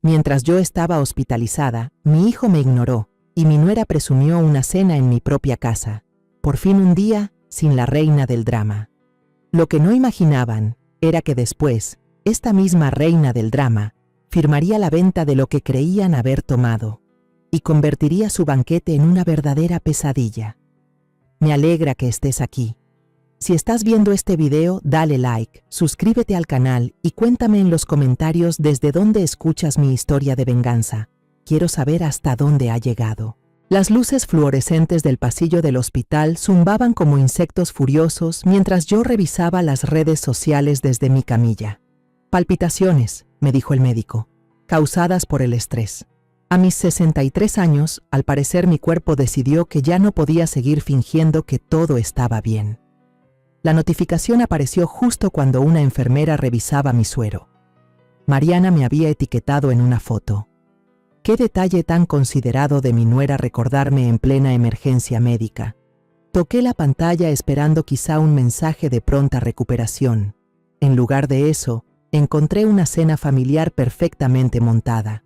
Mientras yo estaba hospitalizada, mi hijo me ignoró y mi nuera presumió una cena en mi propia casa. Por fin un día sin la reina del drama. Lo que no imaginaban era que después, esta misma reina del drama firmaría la venta de lo que creían haber tomado y convertiría su banquete en una verdadera pesadilla. Me alegra que estés aquí. Si estás viendo este video, dale like, suscríbete al canal y cuéntame en los comentarios desde dónde escuchas mi historia de venganza. Quiero saber hasta dónde ha llegado. Las luces fluorescentes del pasillo del hospital zumbaban como insectos furiosos mientras yo revisaba las redes sociales desde mi camilla. Palpitaciones, me dijo el médico, causadas por el estrés. A mis 63 años, al parecer mi cuerpo decidió que ya no podía seguir fingiendo que todo estaba bien. La notificación apareció justo cuando una enfermera revisaba mi suero. Mariana me había etiquetado en una foto. Qué detalle tan considerado de mi nuera recordarme en plena emergencia médica. Toqué la pantalla esperando quizá un mensaje de pronta recuperación. En lugar de eso, encontré una cena familiar perfectamente montada.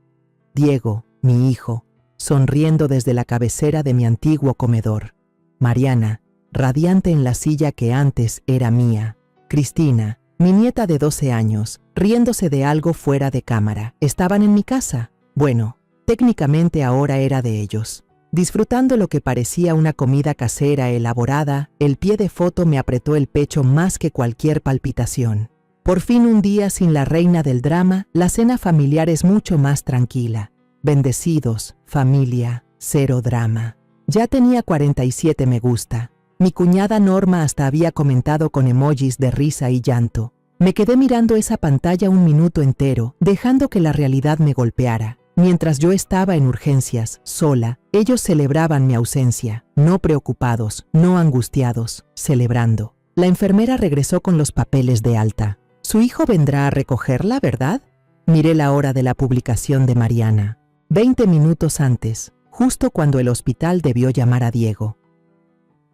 Diego, mi hijo, sonriendo desde la cabecera de mi antiguo comedor. Mariana, radiante en la silla que antes era mía. Cristina, mi nieta de 12 años, riéndose de algo fuera de cámara. ¿Estaban en mi casa? Bueno, técnicamente ahora era de ellos. Disfrutando lo que parecía una comida casera elaborada, el pie de foto me apretó el pecho más que cualquier palpitación. Por fin un día sin la reina del drama, la cena familiar es mucho más tranquila. Bendecidos, familia, cero drama. Ya tenía 47 me gusta. Mi cuñada Norma hasta había comentado con emojis de risa y llanto. Me quedé mirando esa pantalla un minuto entero, dejando que la realidad me golpeara. Mientras yo estaba en urgencias, sola, ellos celebraban mi ausencia, no preocupados, no angustiados, celebrando. La enfermera regresó con los papeles de alta. ¿Su hijo vendrá a recogerla, verdad? Miré la hora de la publicación de Mariana. 20 minutos antes, justo cuando el hospital debió llamar a Diego.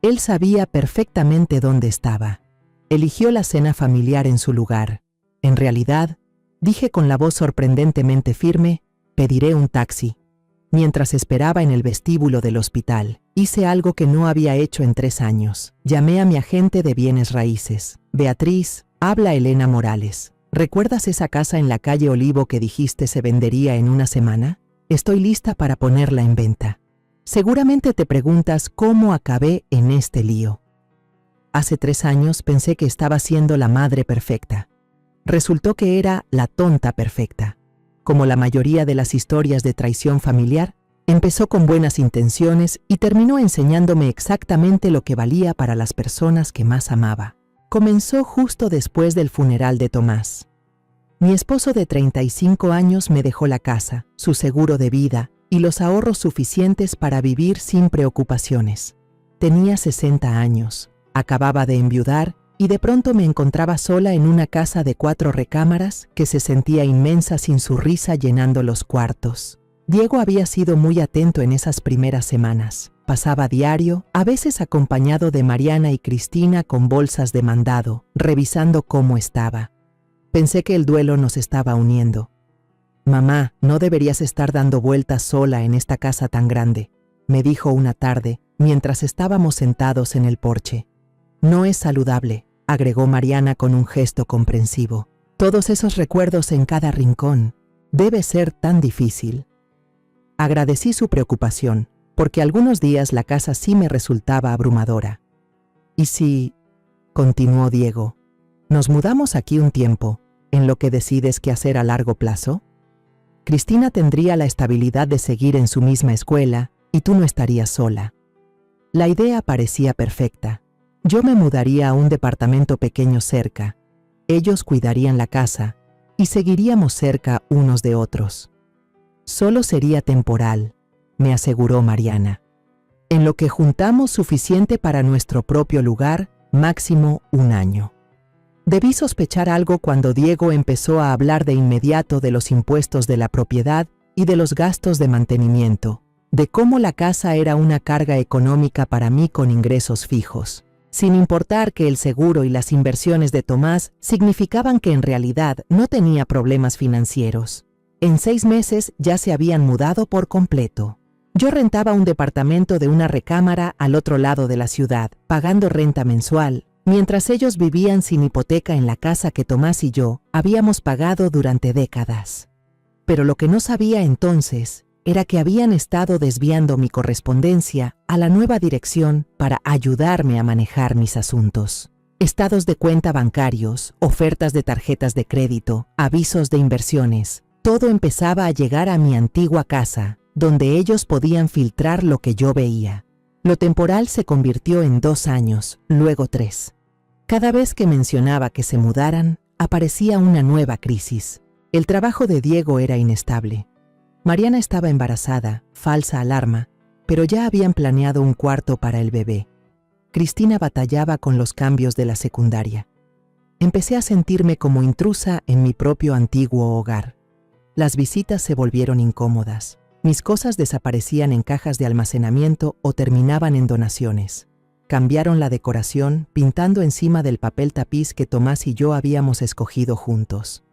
Él sabía perfectamente dónde estaba. Eligió la cena familiar en su lugar. En realidad, dije con la voz sorprendentemente firme, pediré un taxi. Mientras esperaba en el vestíbulo del hospital, hice algo que no había hecho en 3 años. Llamé a mi agente de bienes raíces. Beatriz, habla Elena Morales. ¿Recuerdas esa casa en la calle Olivo que dijiste se vendería en una semana? Estoy lista para ponerla en venta. Seguramente te preguntas cómo acabé en este lío. Hace 3 años pensé que estaba siendo la madre perfecta. Resultó que era la tonta perfecta. Como la mayoría de las historias de traición familiar, empezó con buenas intenciones y terminó enseñándome exactamente lo que valía para las personas que más amaba. Comenzó justo después del funeral de Tomás. Mi esposo de 35 años me dejó la casa, su seguro de vida y los ahorros suficientes para vivir sin preocupaciones. Tenía 60 años, acababa de enviudar y de pronto me encontraba sola en una casa de 4 recámaras que se sentía inmensa sin su risa llenando los cuartos. Diego había sido muy atento en esas primeras semanas. Pasaba diario, a veces acompañado de Mariana y Cristina con bolsas de mandado, revisando cómo estaba. Pensé que el duelo nos estaba uniendo. «Mamá, no deberías estar dando vueltas sola en esta casa tan grande», me dijo una tarde, mientras estábamos sentados en el porche. «No es saludable», agregó Mariana con un gesto comprensivo. «Todos esos recuerdos en cada rincón. Debe ser tan difícil». Agradecí su preocupación, porque algunos días la casa sí me resultaba abrumadora. «¿Y si...?» continuó Diego. «¿Nos mudamos aquí un tiempo, en lo que decides qué hacer a largo plazo? Cristina tendría la estabilidad de seguir en su misma escuela y tú no estarías sola». La idea parecía perfecta. Yo me mudaría a un departamento pequeño cerca. Ellos cuidarían la casa y seguiríamos cerca unos de otros. «Solo sería temporal», me aseguró Mariana. «En lo que juntamos suficiente para nuestro propio lugar, máximo 1 año». Debí sospechar algo cuando Diego empezó a hablar de inmediato de los impuestos de la propiedad y de los gastos de mantenimiento, de cómo la casa era una carga económica para mí con ingresos fijos, sin importar que el seguro y las inversiones de Tomás significaban que en realidad no tenía problemas financieros. En 6 meses ya se habían mudado por completo. Yo rentaba un departamento de una recámara al otro lado de la ciudad, pagando renta mensual, mientras ellos vivían sin hipoteca en la casa que Tomás y yo habíamos pagado durante décadas. Pero lo que no sabía entonces era que habían estado desviando mi correspondencia a la nueva dirección para ayudarme a manejar mis asuntos. Estados de cuenta bancarios, ofertas de tarjetas de crédito, avisos de inversiones, todo empezaba a llegar a mi antigua casa, donde ellos podían filtrar lo que yo veía. Lo temporal se convirtió en 2 años, luego 3. Cada vez que mencionaba que se mudaran, aparecía una nueva crisis. El trabajo de Diego era inestable. Mariana estaba embarazada, falsa alarma, pero ya habían planeado un cuarto para el bebé. Cristina batallaba con los cambios de la secundaria. Empecé a sentirme como intrusa en mi propio antiguo hogar. Las visitas se volvieron incómodas. Mis cosas desaparecían en cajas de almacenamiento o terminaban en donaciones. Cambiaron la decoración, pintando encima del papel tapiz que Tomás y yo habíamos escogido juntos.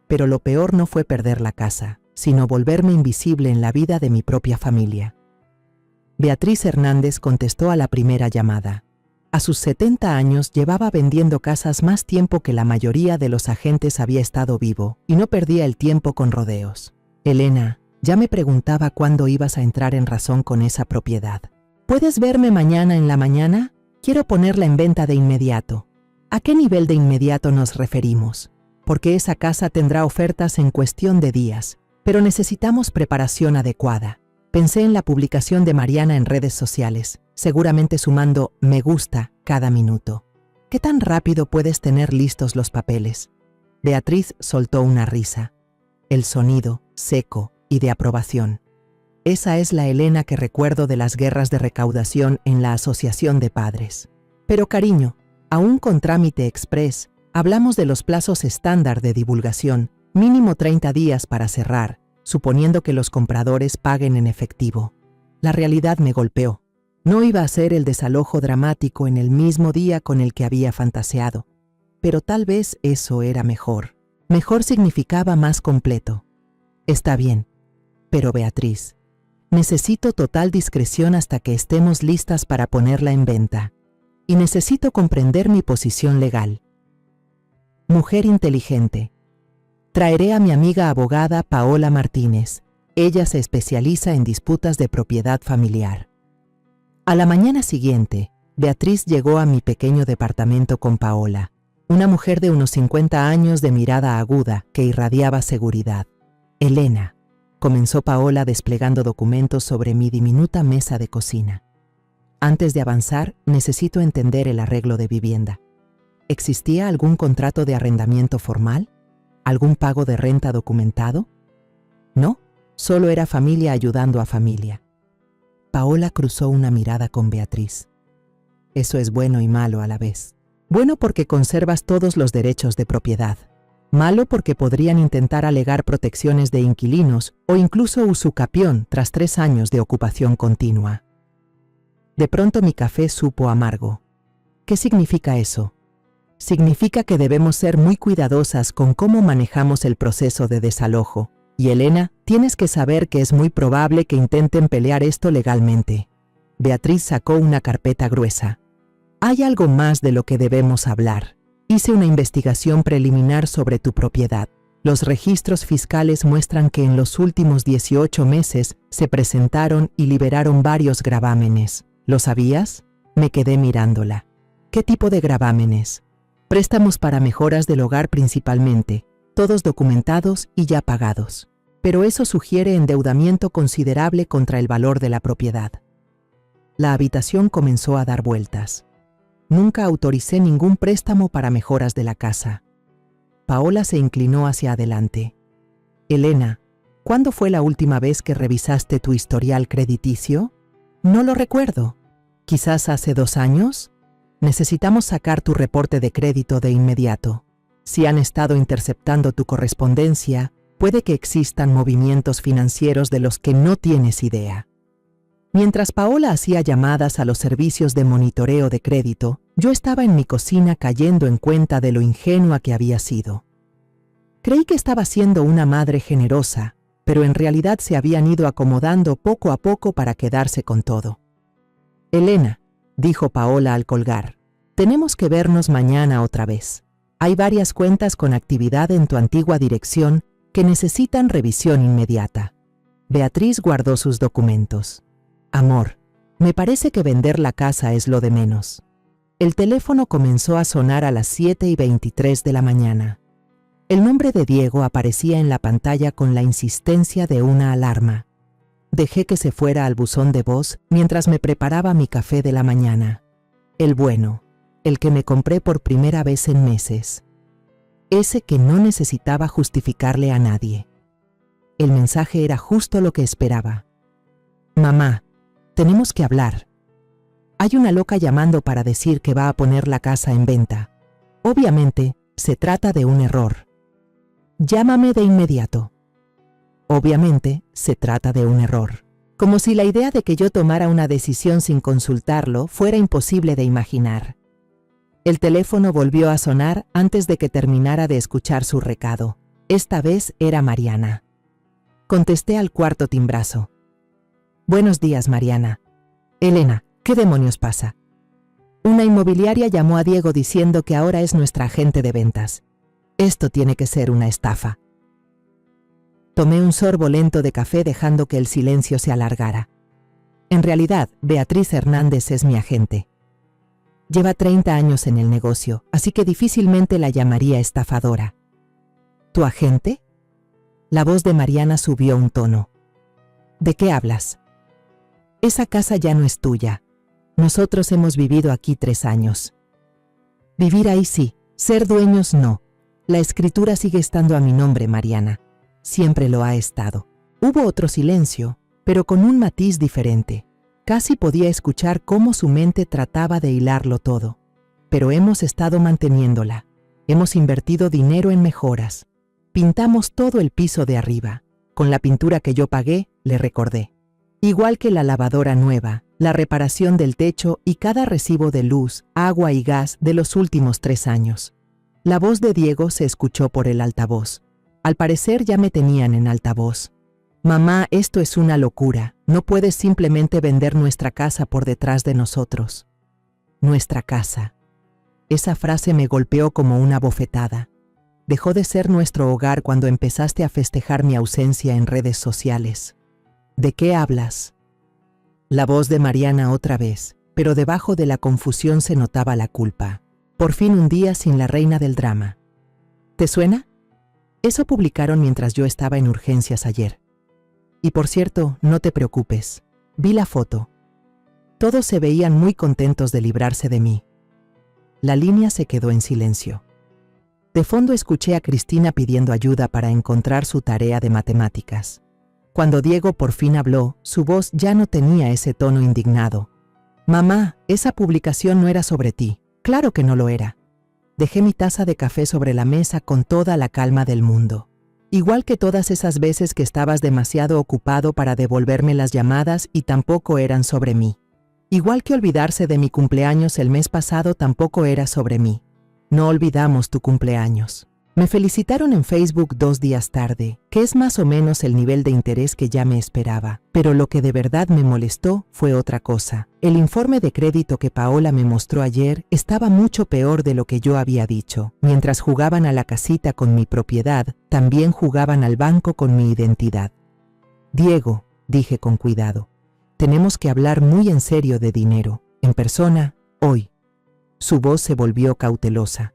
Pero lo peor no fue perder la casa, sino volverme invisible en la vida de mi propia familia. Beatriz Hernández contestó a la primera llamada. A sus 70 años llevaba vendiendo casas más tiempo que la mayoría de los agentes había estado vivo y no perdía el tiempo con rodeos. Elena, ya me preguntaba cuándo ibas a entrar en razón con esa propiedad. ¿Puedes verme mañana en la mañana? Quiero ponerla en venta de inmediato. ¿A qué nivel de inmediato nos referimos? Porque esa casa tendrá ofertas en cuestión de días, pero necesitamos preparación adecuada. Pensé en la publicación de Mariana en redes sociales, seguramente sumando me gusta cada minuto. ¿Qué tan rápido puedes tener listos los papeles? Beatriz soltó una risa. El sonido, seco y de aprobación. Esa es la Elena que recuerdo de las guerras de recaudación en la Asociación de Padres. Pero cariño, aún con trámite express, hablamos de los plazos estándar de divulgación, mínimo 30 días para cerrar, suponiendo que los compradores paguen en efectivo. La realidad me golpeó. No iba a ser el desalojo dramático en el mismo día con el que había fantaseado, pero tal vez eso era mejor. Mejor significaba más completo. Está bien, pero Beatriz, necesito total discreción hasta que estemos listas para ponerla en venta. Y necesito comprender mi posición legal. Mujer inteligente. Traeré a mi amiga abogada Paola Martínez. Ella se especializa en disputas de propiedad familiar. A la mañana siguiente, Beatriz llegó a mi pequeño departamento con Paola, una mujer de unos 50 años de mirada aguda que irradiaba seguridad. Elena, comenzó Paola desplegando documentos sobre mi diminuta mesa de cocina. Antes de avanzar, necesito entender el arreglo de vivienda. ¿Existía algún contrato de arrendamiento formal? ¿Algún pago de renta documentado? No, solo era familia ayudando a familia. Paola cruzó una mirada con Beatriz. Eso es bueno y malo a la vez. Bueno porque conservas todos los derechos de propiedad. Malo porque podrían intentar alegar protecciones de inquilinos o incluso usucapión tras 3 años de ocupación continua. De pronto mi café supo amargo. ¿Qué significa eso? Significa que debemos ser muy cuidadosas con cómo manejamos el proceso de desalojo. Y Elena, tienes que saber que es muy probable que intenten pelear esto legalmente. Beatriz sacó una carpeta gruesa. Hay algo más de lo que debemos hablar. Hice una investigación preliminar sobre tu propiedad. Los registros fiscales muestran que en los últimos 18 meses se presentaron y liberaron varios gravámenes. ¿Lo sabías? Me quedé mirándola. ¿Qué tipo de gravámenes? Préstamos para mejoras del hogar principalmente, todos documentados y ya pagados. Pero eso sugiere endeudamiento considerable contra el valor de la propiedad. La habitación comenzó a dar vueltas. Nunca autoricé ningún préstamo para mejoras de la casa. Paola se inclinó hacia adelante. Elena, ¿cuándo fue la última vez que revisaste tu historial crediticio? No lo recuerdo. ¿Quizás hace 2 años? Necesitamos sacar tu reporte de crédito de inmediato. Si han estado interceptando tu correspondencia, puede que existan movimientos financieros de los que no tienes idea. Mientras Paola hacía llamadas a los servicios de monitoreo de crédito, yo estaba en mi cocina cayendo en cuenta de lo ingenua que había sido. Creí que estaba siendo una madre generosa, pero en realidad se habían ido acomodando poco a poco para quedarse con todo. «Elena», dijo Paola al colgar, «tenemos que vernos mañana otra vez. Hay varias cuentas con actividad en tu antigua dirección que necesitan revisión inmediata». Beatriz guardó sus documentos. «Amor, me parece que vender la casa es lo de menos». El teléfono comenzó a sonar a las 7:23 de la mañana. El nombre de Diego aparecía en la pantalla con la insistencia de una alarma. Dejé que se fuera al buzón de voz mientras me preparaba mi café de la mañana. El bueno, el que me compré por primera vez en meses. Ese que no necesitaba justificarle a nadie. El mensaje era justo lo que esperaba. «Mamá, tenemos que hablar. Hay una loca llamando para decir que va a poner la casa en venta. Obviamente, se trata de un error. Llámame de inmediato». Obviamente, se trata de un error. Como si la idea de que yo tomara una decisión sin consultarlo fuera imposible de imaginar. El teléfono volvió a sonar antes de que terminara de escuchar su recado. Esta vez era Mariana. Contesté al cuarto timbrazo. «Buenos días, Mariana». «Elena, ¿qué demonios pasa?» «Una inmobiliaria llamó a Diego diciendo que ahora es nuestra agente de ventas. Esto tiene que ser una estafa». Tomé un sorbo lento de café dejando que el silencio se alargara. En realidad, Beatriz Hernández es mi agente. Lleva 30 años en el negocio, así que difícilmente la llamaría estafadora. ¿Tu agente? La voz de Mariana subió un tono. ¿De qué hablas? Esa casa ya no es tuya. Nosotros hemos vivido aquí 3 años. Vivir ahí sí, ser dueños no. La escritura sigue estando a mi nombre, Mariana. Siempre lo ha estado. Hubo otro silencio, pero con un matiz diferente. Casi podía escuchar cómo su mente trataba de hilarlo todo. Pero hemos estado manteniéndola. Hemos invertido dinero en mejoras. Pintamos todo el piso de arriba. Con la pintura que yo pagué, le recordé. Igual que la lavadora nueva, la reparación del techo y cada recibo de luz, agua y gas de los últimos 3 años. La voz de Diego se escuchó por el altavoz. Al parecer ya me tenían en altavoz. «Mamá, esto es una locura. No puedes simplemente vender nuestra casa por detrás de nosotros». Nuestra casa. Esa frase me golpeó como una bofetada. Dejó de ser nuestro hogar cuando empezaste a festejar mi ausencia en redes sociales. ¿De qué hablas? La voz de Mariana otra vez, pero debajo de la confusión se notaba la culpa. Por fin un día sin la reina del drama. ¿Te suena? Eso publicaron mientras yo estaba en urgencias ayer. Y por cierto, no te preocupes. Vi la foto. Todos se veían muy contentos de librarse de mí. La línea se quedó en silencio. De fondo escuché a Cristina pidiendo ayuda para encontrar su tarea de matemáticas. Cuando Diego por fin habló, su voz ya no tenía ese tono indignado. «Mamá, esa publicación no era sobre ti». «Claro que no lo era». Dejé mi taza de café sobre la mesa con toda la calma del mundo. Igual que todas esas veces que estabas demasiado ocupado para devolverme las llamadas y tampoco eran sobre mí. Igual que olvidarse de mi cumpleaños el mes pasado tampoco era sobre mí. No olvidamos tu cumpleaños. Me felicitaron en Facebook 2 días tarde, que es más o menos el nivel de interés que ya me esperaba. Pero lo que de verdad me molestó fue otra cosa. El informe de crédito que Paola me mostró ayer estaba mucho peor de lo que yo había dicho. Mientras jugaban a la casita con mi propiedad, también jugaban al banco con mi identidad. «Diego», dije con cuidado, «tenemos que hablar muy en serio de dinero, en persona, hoy». Su voz se volvió cautelosa.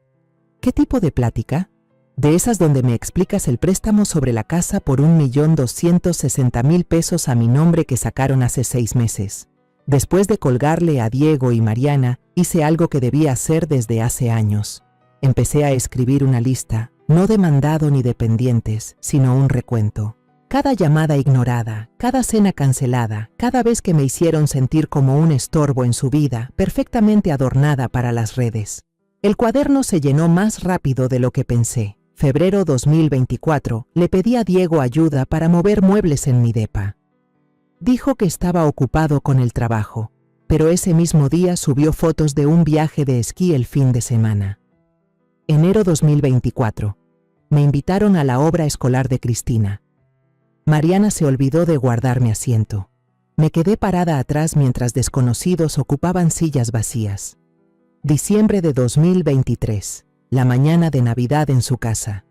«¿Qué tipo de plática?» «De esas donde me explicas el préstamo sobre la casa por 1.260.000 pesos a mi nombre que sacaron hace 6 meses. Después de colgarle a Diego y Mariana, hice algo que debía hacer desde hace años. Empecé a escribir una lista, no de mandado ni de pendientes, sino un recuento. Cada llamada ignorada, cada cena cancelada, cada vez que me hicieron sentir como un estorbo en su vida, perfectamente adornada para las redes. El cuaderno se llenó más rápido de lo que pensé. Febrero 2024, le pedí a Diego ayuda para mover muebles en mi depa. Dijo que estaba ocupado con el trabajo, pero ese mismo día subió fotos de un viaje de esquí el fin de semana. Enero 2024. Me invitaron a la obra escolar de Cristina. Mariana se olvidó de guardar mi asiento. Me quedé parada atrás mientras desconocidos ocupaban sillas vacías. Diciembre de 2023, la mañana de Navidad en su casa.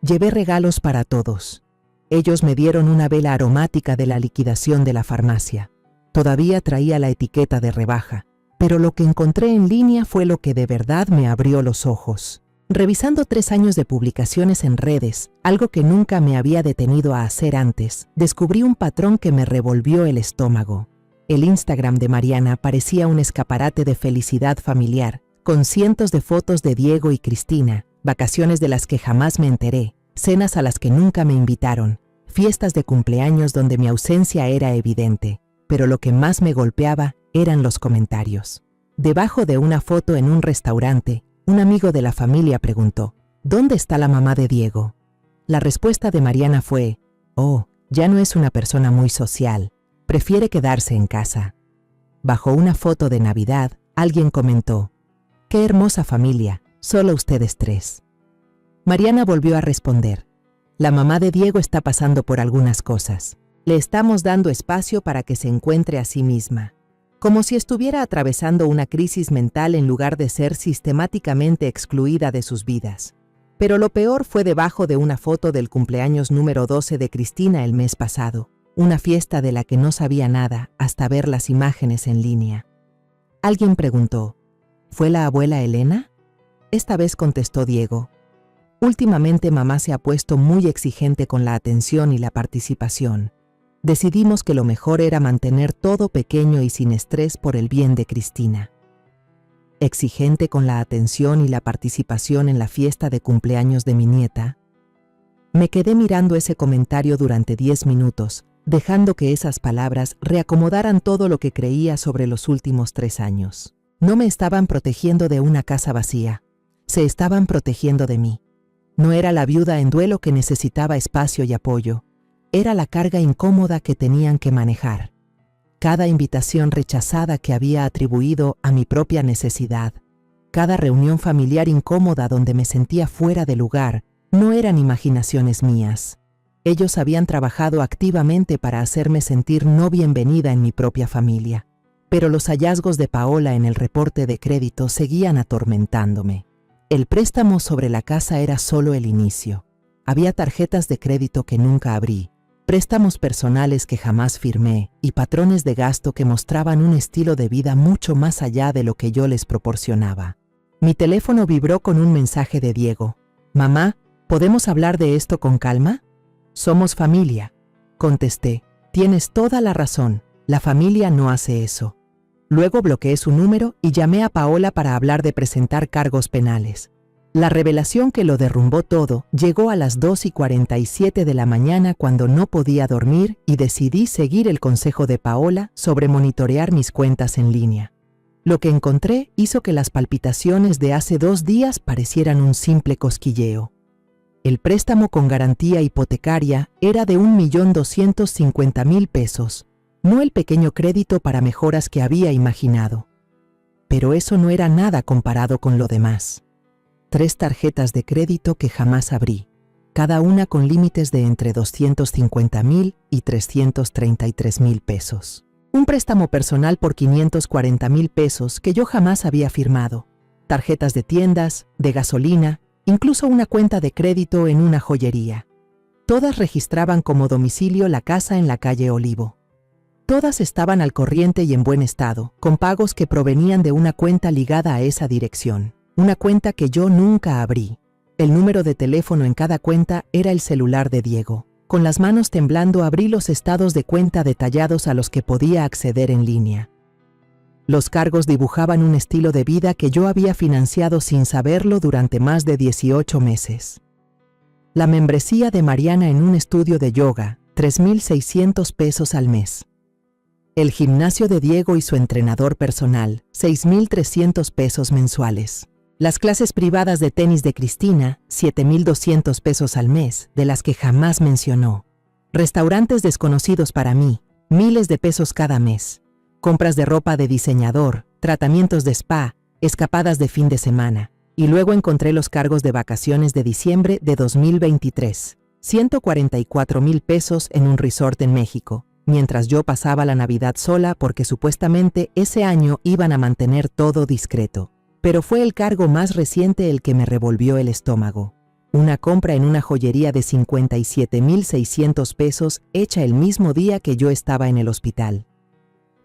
Llevé regalos para todos. Ellos me dieron una vela aromática de la liquidación de la farmacia. Todavía traía la etiqueta de rebaja, pero lo que encontré en línea fue lo que de verdad me abrió los ojos. Revisando 3 años de publicaciones en redes, algo que nunca me había detenido a hacer antes, descubrí un patrón que me revolvió el estómago. El Instagram de Mariana parecía un escaparate de felicidad familiar, con cientos de fotos de Diego y Cristina, vacaciones de las que jamás me enteré, cenas a las que nunca me invitaron, fiestas de cumpleaños donde mi ausencia era evidente, pero lo que más me golpeaba eran los comentarios. Debajo de una foto en un restaurante, un amigo de la familia preguntó, ¿dónde está la mamá de Diego? La respuesta de Mariana fue, oh, ya no es una persona muy social, prefiere quedarse en casa. Bajo una foto de Navidad, alguien comentó, qué hermosa familia, solo ustedes 3. Mariana volvió a responder, la mamá de Diego está pasando por algunas cosas. Le estamos dando espacio para que se encuentre a sí misma. Como si estuviera atravesando una crisis mental en lugar de ser sistemáticamente excluida de sus vidas. Pero lo peor fue debajo de una foto del cumpleaños número 12 de Cristina el mes pasado, una fiesta de la que no sabía nada hasta ver las imágenes en línea. Alguien preguntó, ¿fue la abuela Elena? Esta vez contestó Diego. Últimamente mamá se ha puesto muy exigente con la atención y la participación. Decidimos que lo mejor era mantener todo pequeño y sin estrés por el bien de Cristina. Exigente con la atención y la participación en la fiesta de cumpleaños de mi nieta. Me quedé mirando ese comentario durante 10 minutos, dejando que esas palabras reacomodaran todo lo que creía sobre los últimos 3 años. No me estaban protegiendo de una casa vacía, se estaban protegiendo de mí. No era la viuda en duelo que necesitaba espacio y apoyo. Era la carga incómoda que tenían que manejar. Cada invitación rechazada que había atribuido a mi propia necesidad, cada reunión familiar incómoda donde me sentía fuera de lugar, no eran imaginaciones mías. Ellos habían trabajado activamente para hacerme sentir no bienvenida en mi propia familia. Pero los hallazgos de Paola en el reporte de crédito seguían atormentándome. El préstamo sobre la casa era solo el inicio. Había tarjetas de crédito que nunca abrí, préstamos personales que jamás firmé y patrones de gasto que mostraban un estilo de vida mucho más allá de lo que yo les proporcionaba. Mi teléfono vibró con un mensaje de Diego. «Mamá, ¿podemos hablar de esto con calma?» «Somos familia», contesté. «Tienes toda la razón, la familia no hace eso». Luego bloqueé su número y llamé a Paola para hablar de presentar cargos penales. La revelación que lo derrumbó todo llegó a las 2:47 de la mañana cuando no podía dormir y decidí seguir el consejo de Paola sobre monitorear mis cuentas en línea. Lo que encontré hizo que las palpitaciones de hace 2 días parecieran un simple cosquilleo. El préstamo con garantía hipotecaria era de 1.250.000 pesos, no el pequeño crédito para mejoras que había imaginado. Pero eso no era nada comparado con lo demás. 3 tarjetas de crédito que jamás abrí, cada una con límites de entre 250.000 y 333.000 pesos. Un préstamo personal por 540.000 pesos que yo jamás había firmado. Tarjetas de tiendas, de gasolina, incluso una cuenta de crédito en una joyería. Todas registraban como domicilio la casa en la calle Olivo. Todas estaban al corriente y en buen estado, con pagos que provenían de una cuenta ligada a esa dirección. Una cuenta que yo nunca abrí. El número de teléfono en cada cuenta era el celular de Diego. Con las manos temblando abrí los estados de cuenta detallados a los que podía acceder en línea. Los cargos dibujaban un estilo de vida que yo había financiado sin saberlo durante más de 18 meses. La membresía de Mariana en un estudio de yoga, 3.600 pesos al mes. El gimnasio de Diego y su entrenador personal, 6.300 pesos mensuales. Las clases privadas de tenis de Cristina, 7.200 pesos al mes, de las que jamás mencionó. Restaurantes desconocidos para mí, miles de pesos cada mes. Compras de ropa de diseñador, tratamientos de spa, escapadas de fin de semana. Y luego encontré los cargos de vacaciones de diciembre de 2023. 144,000 pesos en un resort en México, mientras yo pasaba la Navidad sola porque supuestamente ese año iban a mantener todo discreto. Pero fue el cargo más reciente el que me revolvió el estómago. Una compra en una joyería de 57,600 pesos hecha el mismo día que yo estaba en el hospital.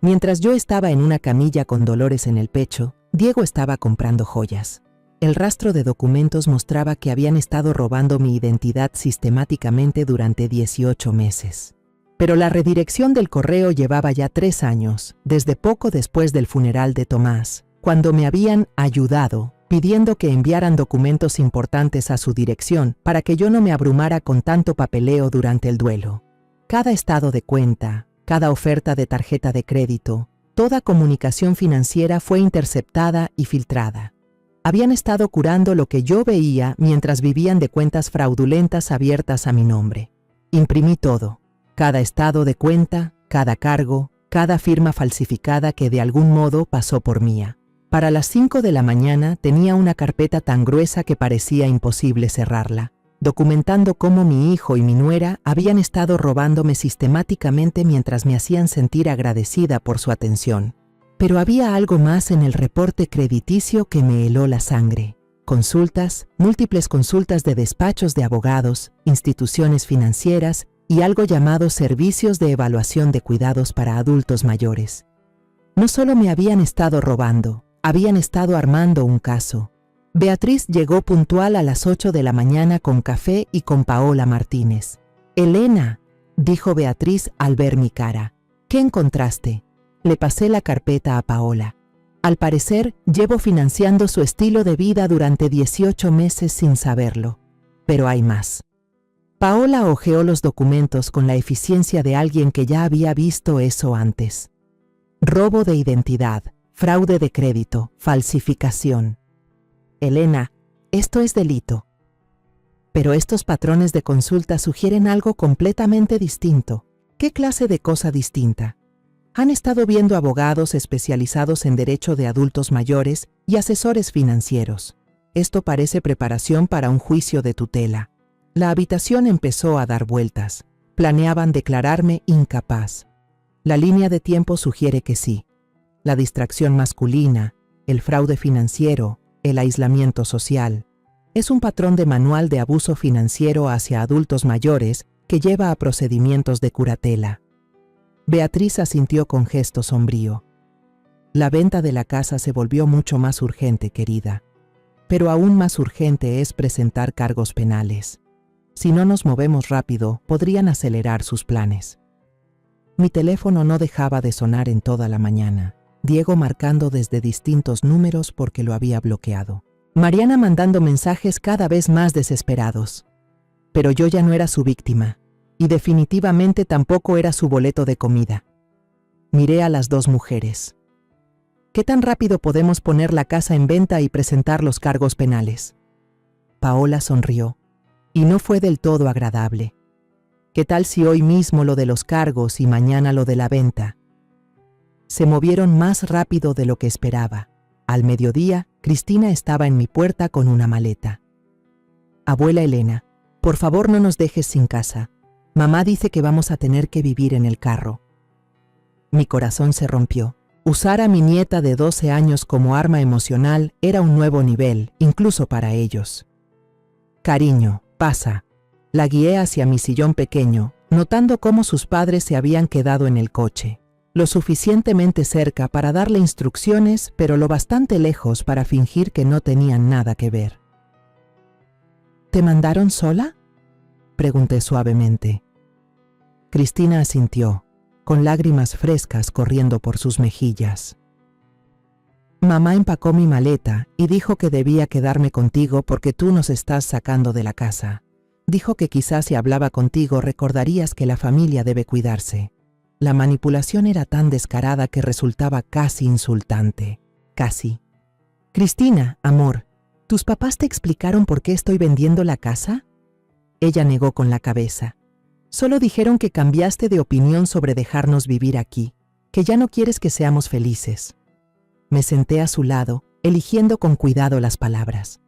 Mientras yo estaba en una camilla con dolores en el pecho, Diego estaba comprando joyas. El rastro de documentos mostraba que habían estado robando mi identidad sistemáticamente durante 18 meses. Pero la redirección del correo llevaba ya 3 años, desde poco después del funeral de Tomás, cuando me habían ayudado, pidiendo que enviaran documentos importantes a su dirección para que yo no me abrumara con tanto papeleo durante el duelo. Cada estado de cuenta, cada oferta de tarjeta de crédito, toda comunicación financiera fue interceptada y filtrada. Habían estado curando lo que yo veía mientras vivían de cuentas fraudulentas abiertas a mi nombre. Imprimí todo, cada estado de cuenta, cada cargo, cada firma falsificada que de algún modo pasó por mía. Para las 5 de la mañana tenía una carpeta tan gruesa que parecía imposible cerrarla, documentando cómo mi hijo y mi nuera habían estado robándome sistemáticamente mientras me hacían sentir agradecida por su atención. Pero había algo más en el reporte crediticio que me heló la sangre. Consultas, múltiples consultas de despachos de abogados, instituciones financieras y algo llamado servicios de evaluación de cuidados para adultos mayores. No solo me habían estado robando, habían estado armando un caso. Beatriz llegó puntual a las 8 de la mañana con café y con Paola Martínez. «Elena», dijo Beatriz al ver mi cara, «¿qué encontraste?». Le pasé la carpeta a Paola. Al parecer, llevo financiando su estilo de vida durante 18 meses sin saberlo. Pero hay más. Paola hojeó los documentos con la eficiencia de alguien que ya había visto eso antes. Robo de identidad, fraude de crédito, falsificación. Elena, esto es delito. Pero estos patrones de consulta sugieren algo completamente distinto. ¿Qué clase de cosa distinta? Han estado viendo abogados especializados en derecho de adultos mayores y asesores financieros. Esto parece preparación para un juicio de tutela. La habitación empezó a dar vueltas. Planeaban declararme incapaz. La línea de tiempo sugiere que sí. La distracción masculina, el fraude financiero, el aislamiento social. Es un patrón de manual de abuso financiero hacia adultos mayores que lleva a procedimientos de curatela. Beatriz asintió con gesto sombrío. La venta de la casa se volvió mucho más urgente, querida. Pero aún más urgente es presentar cargos penales. Si no nos movemos rápido, podrían acelerar sus planes. Mi teléfono no dejaba de sonar en toda la mañana. Diego marcando desde distintos números porque lo había bloqueado. Mariana mandando mensajes cada vez más desesperados. Pero yo ya no era su víctima, y definitivamente tampoco era su boleto de comida. Miré a las dos mujeres. ¿Qué tan rápido podemos poner la casa en venta y presentar los cargos penales? Paola sonrió, y no fue del todo agradable. ¿Qué tal si hoy mismo lo de los cargos y mañana lo de la venta? Se movieron más rápido de lo que esperaba. Al mediodía, Cristina estaba en mi puerta con una maleta. Abuela Elena, por favor no nos dejes sin casa. Mamá dice que vamos a tener que vivir en el carro. Mi corazón se rompió. Usar a mi nieta de 12 años como arma emocional era un nuevo nivel, incluso para ellos. Cariño, pasa. La guié hacia mi sillón pequeño, notando cómo sus padres se habían quedado en el coche. Lo suficientemente cerca para darle instrucciones, pero lo bastante lejos para fingir que no tenían nada que ver. ¿Te mandaron sola?, pregunté suavemente. Cristina asintió, con lágrimas frescas corriendo por sus mejillas. Mamá empacó mi maleta y dijo que debía quedarme contigo porque tú nos estás sacando de la casa. Dijo que quizás si hablaba contigo recordarías que la familia debe cuidarse. La manipulación era tan descarada que resultaba casi insultante. Casi. Cristina, amor, ¿tus papás te explicaron por qué estoy vendiendo la casa? Ella negó con la cabeza. Solo dijeron que cambiaste de opinión sobre dejarnos vivir aquí, que ya no quieres que seamos felices. Me senté a su lado, eligiendo con cuidado las palabras.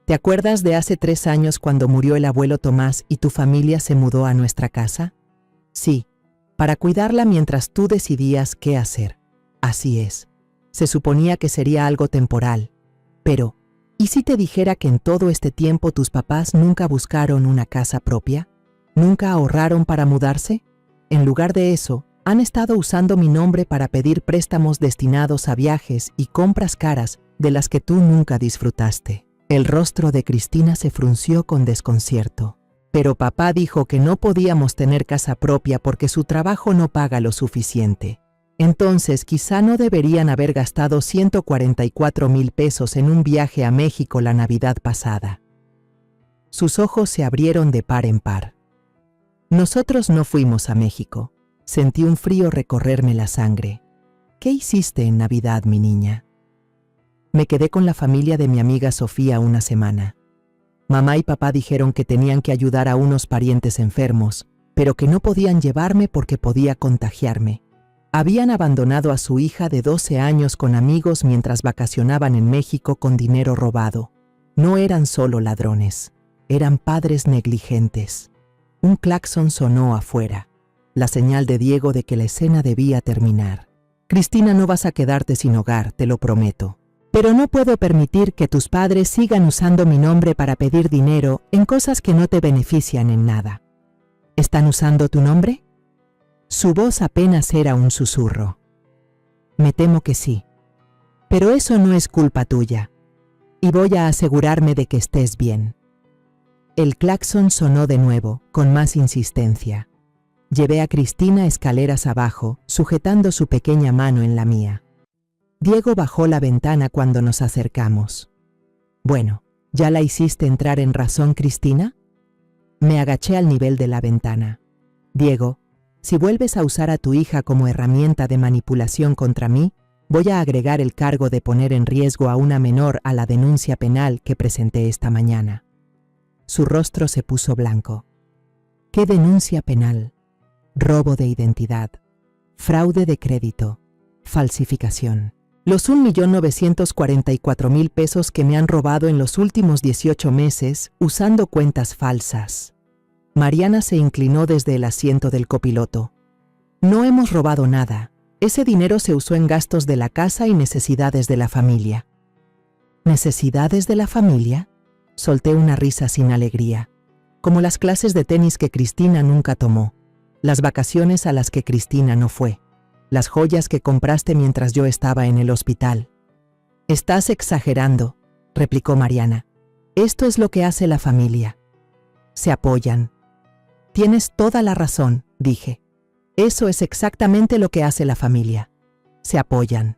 ¿Te acuerdas de hace 3 años cuando murió el abuelo Tomás y tu familia se mudó a nuestra casa? Sí, para cuidarla mientras tú decidías qué hacer. Así es. Se suponía que sería algo temporal. Pero, ¿y si te dijera que en todo este tiempo tus papás nunca buscaron una casa propia? ¿Nunca ahorraron para mudarse? En lugar de eso, han estado usando mi nombre para pedir préstamos destinados a viajes y compras caras de las que tú nunca disfrutaste. El rostro de Cristina se frunció con desconcierto. Pero papá dijo que no podíamos tener casa propia porque su trabajo no paga lo suficiente. Entonces quizá no deberían haber gastado 144,000 pesos en un viaje a México la Navidad pasada. Sus ojos se abrieron de par en par. Nosotros no fuimos a México. Sentí un frío recorrerme la sangre. ¿Qué hiciste en Navidad, mi niña? Me quedé con la familia de mi amiga Sofía una semana. Mamá y papá dijeron que tenían que ayudar a unos parientes enfermos, pero que no podían llevarme porque podía contagiarme. Habían abandonado a su hija de 12 años con amigos mientras vacacionaban en México con dinero robado. No eran solo ladrones, eran padres negligentes. Un claxon sonó afuera, la señal de Diego de que la escena debía terminar. Cristina, no vas a quedarte sin hogar, te lo prometo. Pero no puedo permitir que tus padres sigan usando mi nombre para pedir dinero en cosas que no te benefician en nada. ¿Están usando tu nombre? Su voz apenas era un susurro. Me temo que sí. Pero eso no es culpa tuya. Y voy a asegurarme de que estés bien. El claxon sonó de nuevo, con más insistencia. Llevé a Cristina escaleras abajo, sujetando su pequeña mano en la mía. Diego bajó la ventana cuando nos acercamos. Bueno, ¿ya la hiciste entrar en razón, Cristina? Me agaché al nivel de la ventana. Diego, si vuelves a usar a tu hija como herramienta de manipulación contra mí, voy a agregar el cargo de poner en riesgo a una menor a la denuncia penal que presenté esta mañana. Su rostro se puso blanco. ¿Qué denuncia penal? Robo de identidad, fraude de crédito, falsificación. Los 1.944.000 pesos que me han robado en los últimos 18 meses usando cuentas falsas. Mariana se inclinó desde el asiento del copiloto. No hemos robado nada. Ese dinero se usó en gastos de la casa y necesidades de la familia. ¿Necesidades de la familia? Solté una risa sin alegría. Como las clases de tenis que Cristina nunca tomó. Las vacaciones a las que Cristina no fue. Las joyas que compraste mientras yo estaba en el hospital. Estás exagerando, replicó Mariana. Esto es lo que hace la familia. Se apoyan. Tienes toda la razón, dije. Eso es exactamente lo que hace la familia. Se apoyan.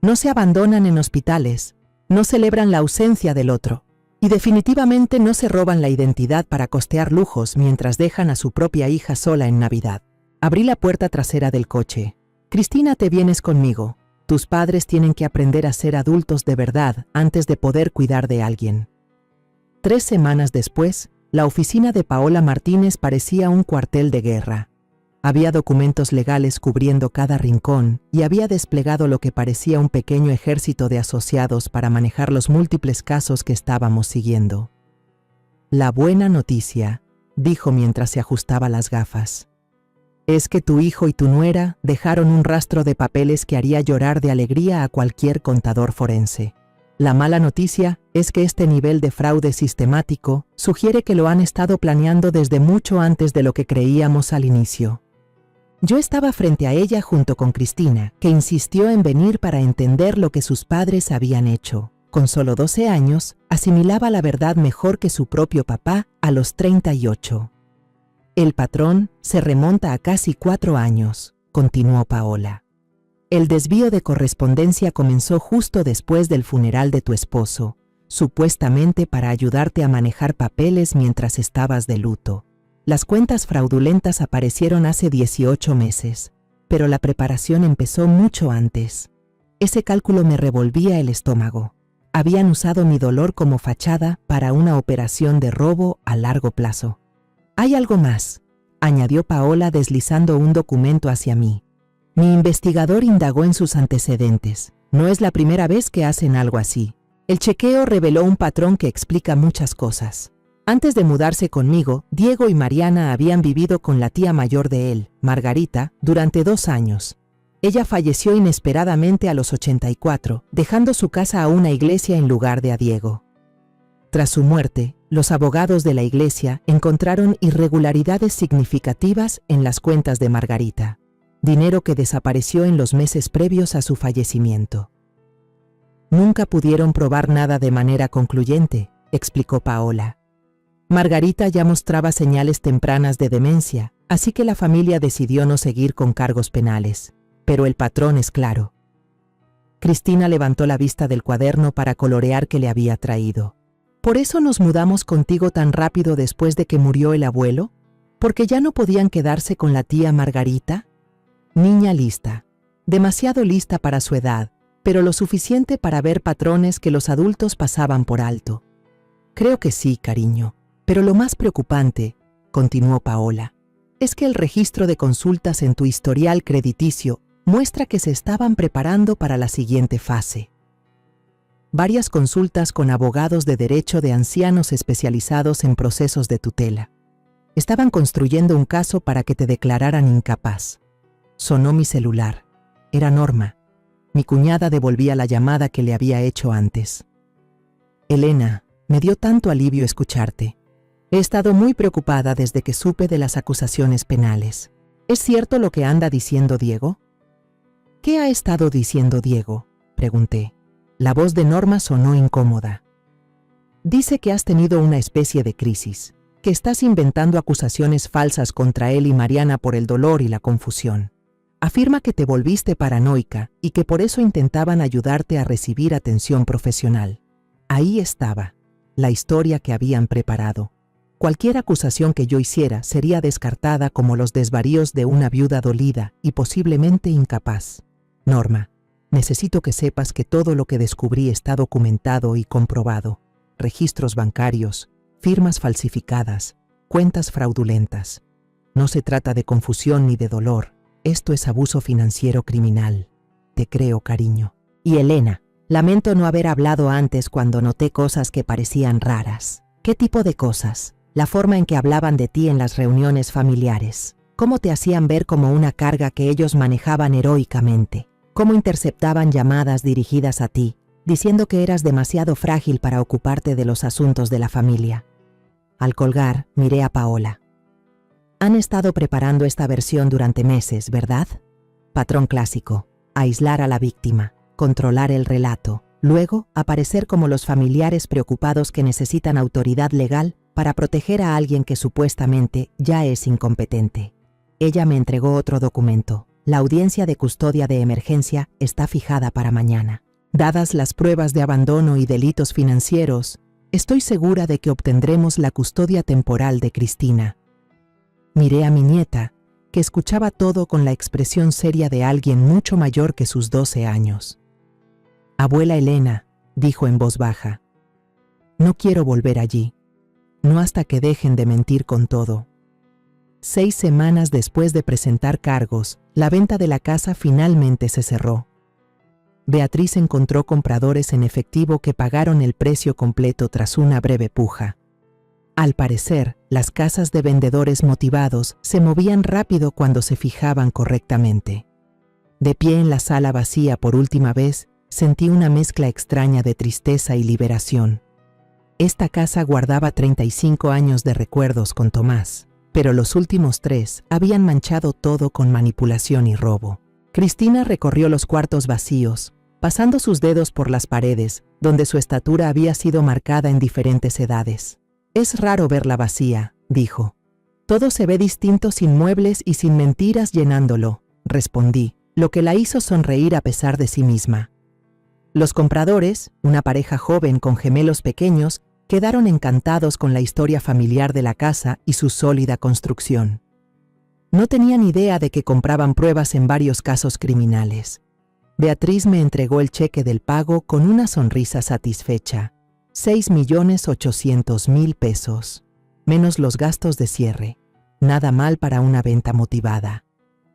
No se abandonan en hospitales, no celebran la ausencia del otro, y definitivamente no se roban la identidad para costear lujos mientras dejan a su propia hija sola en Navidad. Abrí la puerta trasera del coche. Cristina, te vienes conmigo. Tus padres tienen que aprender a ser adultos de verdad antes de poder cuidar de alguien. 3 semanas después, la oficina de Paola Martínez parecía un cuartel de guerra. Había documentos legales cubriendo cada rincón y había desplegado lo que parecía un pequeño ejército de asociados para manejar los múltiples casos que estábamos siguiendo. La buena noticia, dijo mientras se ajustaba las gafas, es que tu hijo y tu nuera dejaron un rastro de papeles que haría llorar de alegría a cualquier contador forense. La mala noticia es que este nivel de fraude sistemático sugiere que lo han estado planeando desde mucho antes de lo que creíamos al inicio. Yo estaba frente a ella junto con Cristina, que insistió en venir para entender lo que sus padres habían hecho. Con solo 12 años, asimilaba la verdad mejor que su propio papá a los 38. El patrón se remonta a casi 4 años, continuó Paola. El desvío de correspondencia comenzó justo después del funeral de tu esposo, supuestamente para ayudarte a manejar papeles mientras estabas de luto. Las cuentas fraudulentas aparecieron hace 18 meses, pero la preparación empezó mucho antes. Ese cálculo me revolvía el estómago. Habían usado mi dolor como fachada para una operación de robo a largo plazo. Hay algo más, añadió Paola deslizando un documento hacia mí. Mi investigador indagó en sus antecedentes. No es la primera vez que hacen algo así. El chequeo reveló un patrón que explica muchas cosas. Antes de mudarse conmigo, Diego y Mariana habían vivido con la tía mayor de él, Margarita, durante 2 años. Ella falleció inesperadamente a los 84, dejando su casa a una iglesia en lugar de a Diego. Tras su muerte, los abogados de la iglesia encontraron irregularidades significativas en las cuentas de Margarita, dinero que desapareció en los meses previos a su fallecimiento. Nunca pudieron probar nada de manera concluyente, explicó Paola. Margarita ya mostraba señales tempranas de demencia, así que la familia decidió no seguir con cargos penales. Pero el patrón es claro. Cristina levantó la vista del cuaderno para colorear que le había traído. ¿Por eso nos mudamos contigo tan rápido después de que murió el abuelo? ¿Porque ya no podían quedarse con la tía Margarita? Niña lista. Demasiado lista para su edad, pero lo suficiente para ver patrones que los adultos pasaban por alto. Creo que sí, cariño. Pero lo más preocupante, continuó Paola, es que el registro de consultas en tu historial crediticio muestra que se estaban preparando para la siguiente fase. Varias consultas con abogados de derecho de ancianos especializados en procesos de tutela. Estaban construyendo un caso para que te declararan incapaz. Sonó mi celular. Era Norma. Mi cuñada devolvía la llamada que le había hecho antes. Elena, me dio tanto alivio escucharte. He estado muy preocupada desde que supe de las acusaciones penales. ¿Es cierto lo que anda diciendo Diego? ¿Qué ha estado diciendo Diego?, pregunté. La voz de Norma sonó incómoda. Dice que has tenido una especie de crisis, que estás inventando acusaciones falsas contra él y Mariana por el dolor y la confusión. Afirma que te volviste paranoica y que por eso intentaban ayudarte a recibir atención profesional. Ahí estaba, la historia que habían preparado. Cualquier acusación que yo hiciera sería descartada como los desvaríos de una viuda dolida y posiblemente incapaz. Norma, necesito que sepas que todo lo que descubrí está documentado y comprobado. Registros bancarios, firmas falsificadas, cuentas fraudulentas. No se trata de confusión ni de dolor. Esto es abuso financiero criminal. Te creo, cariño. Y Elena, lamento no haber hablado antes cuando noté cosas que parecían raras. ¿Qué tipo de cosas? La forma en que hablaban de ti en las reuniones familiares. Cómo te hacían ver como una carga que ellos manejaban heroicamente. Cómo interceptaban llamadas dirigidas a ti, diciendo que eras demasiado frágil para ocuparte de los asuntos de la familia. Al colgar, miré a Paola. Han estado preparando esta versión durante meses, ¿verdad? Patrón clásico. Aislar a la víctima, controlar el relato, luego aparecer como los familiares preocupados que necesitan autoridad legal para proteger a alguien que supuestamente ya es incompetente. Ella me entregó otro documento. La audiencia de custodia de emergencia está fijada para mañana. Dadas las pruebas de abandono y delitos financieros, estoy segura de que obtendremos la custodia temporal de Cristina. Miré a mi nieta, que escuchaba todo con la expresión seria de alguien mucho mayor que sus 12 años. Abuela Elena, dijo en voz baja, no quiero volver allí. No hasta que dejen de mentir con todo. 6 semanas después de presentar cargos, la venta de la casa finalmente se cerró. Beatriz encontró compradores en efectivo que pagaron el precio completo tras una breve puja. Al parecer, las casas de vendedores motivados se movían rápido cuando se fijaban correctamente. De pie en la sala vacía por última vez, sentí una mezcla extraña de tristeza y liberación. Esta casa guardaba 35 años de recuerdos con Tomás, pero los últimos 3 habían manchado todo con manipulación y robo. Cristina recorrió los cuartos vacíos, pasando sus dedos por las paredes, donde su estatura había sido marcada en diferentes edades. Es raro verla vacía, dijo. Todo se ve distinto sin muebles y sin mentiras llenándolo, respondí, lo que la hizo sonreír a pesar de sí misma. Los compradores, una pareja joven con gemelos pequeños, quedaron encantados con la historia familiar de la casa y su sólida construcción. No tenían idea de que compraban pruebas en varios casos criminales. Beatriz me entregó el cheque del pago con una sonrisa satisfecha. 6.800.000 pesos, menos los gastos de cierre. Nada mal para una venta motivada.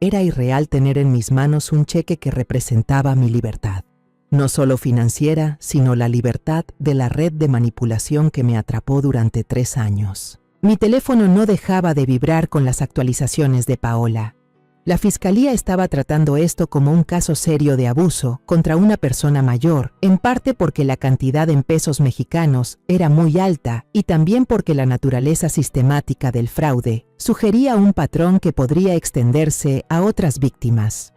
Era irreal tener en mis manos un cheque que representaba mi libertad. No solo financiera, sino la libertad de la red de manipulación que me atrapó durante 3 años. Mi teléfono no dejaba de vibrar con las actualizaciones de Paola. La fiscalía estaba tratando esto como un caso serio de abuso contra una persona mayor, en parte porque la cantidad en pesos mexicanos era muy alta y también porque la naturaleza sistemática del fraude sugería un patrón que podría extenderse a otras víctimas.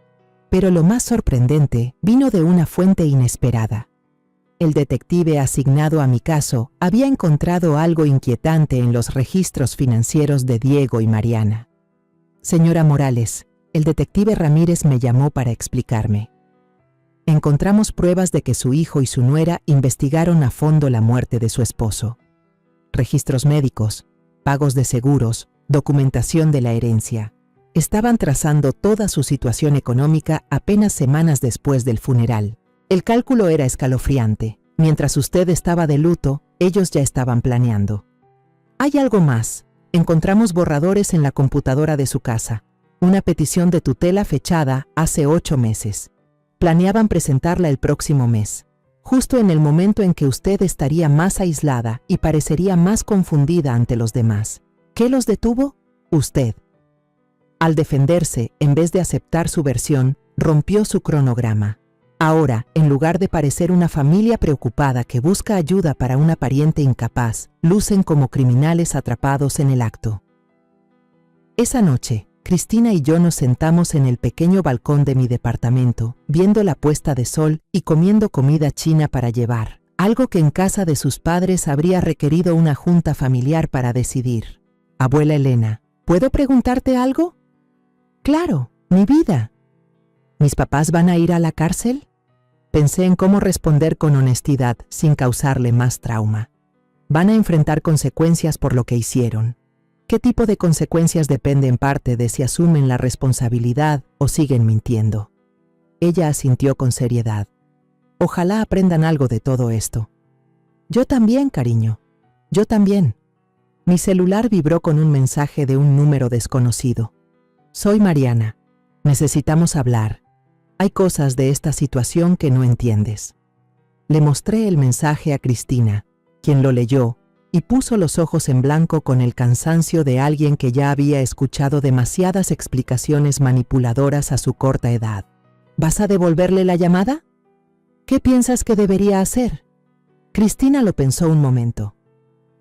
Pero lo más sorprendente vino de una fuente inesperada. El detective asignado a mi caso había encontrado algo inquietante en los registros financieros de Diego y Mariana. Señora Morales, el detective Ramírez me llamó para explicarme. Encontramos pruebas de que su hijo y su nuera investigaron a fondo la muerte de su esposo. Registros médicos, pagos de seguros, documentación de la herencia. Estaban trazando toda su situación económica apenas semanas después del funeral. El cálculo era escalofriante. Mientras usted estaba de luto, ellos ya estaban planeando. Hay algo más. Encontramos borradores en la computadora de su casa. Una petición de tutela fechada hace 8 meses. Planeaban presentarla el próximo mes, justo en el momento en que usted estaría más aislada y parecería más confundida ante los demás. ¿Qué los detuvo? Usted. Al defenderse, en vez de aceptar su versión, rompió su cronograma. Ahora, en lugar de parecer una familia preocupada que busca ayuda para una pariente incapaz, lucen como criminales atrapados en el acto. Esa noche, Cristina y yo nos sentamos en el pequeño balcón de mi departamento, viendo la puesta de sol y comiendo comida china para llevar, algo que en casa de sus padres habría requerido una junta familiar para decidir. Abuela Elena, ¿puedo preguntarte algo? Claro, mi vida. ¿Mis papás van a ir a la cárcel? Pensé en cómo responder con honestidad sin causarle más trauma. Van a enfrentar consecuencias por lo que hicieron. ¿Qué tipo de consecuencias depende en parte de si asumen la responsabilidad o siguen mintiendo? Ella asintió con seriedad. Ojalá aprendan algo de todo esto. Yo también, cariño. Yo también. Mi celular vibró con un mensaje de un número desconocido. Soy Mariana. Necesitamos hablar. Hay cosas de esta situación que no entiendes. Le mostré el mensaje a Cristina, quien lo leyó y puso los ojos en blanco con el cansancio de alguien que ya había escuchado demasiadas explicaciones manipuladoras a su corta edad. ¿Vas a devolverle la llamada? ¿Qué piensas que debería hacer? Cristina lo pensó un momento.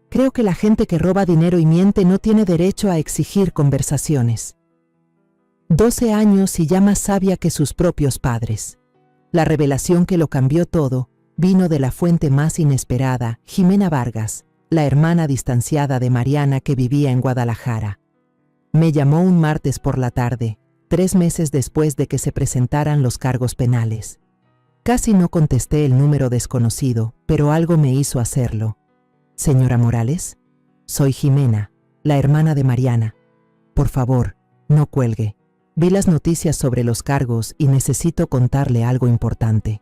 Creo que la gente que roba dinero y miente no tiene derecho a exigir conversaciones. 12 años y ya más sabia que sus propios padres. La revelación que lo cambió todo vino de la fuente más inesperada, Jimena Vargas, la hermana distanciada de Mariana que vivía en Guadalajara. Me llamó un martes por la tarde, 3 meses después de que se presentaran los cargos penales. Casi no contesté el número desconocido, pero algo me hizo hacerlo. Señora Morales, soy Jimena, la hermana de Mariana. Por favor, no cuelgue. Vi las noticias sobre los cargos y necesito contarle algo importante.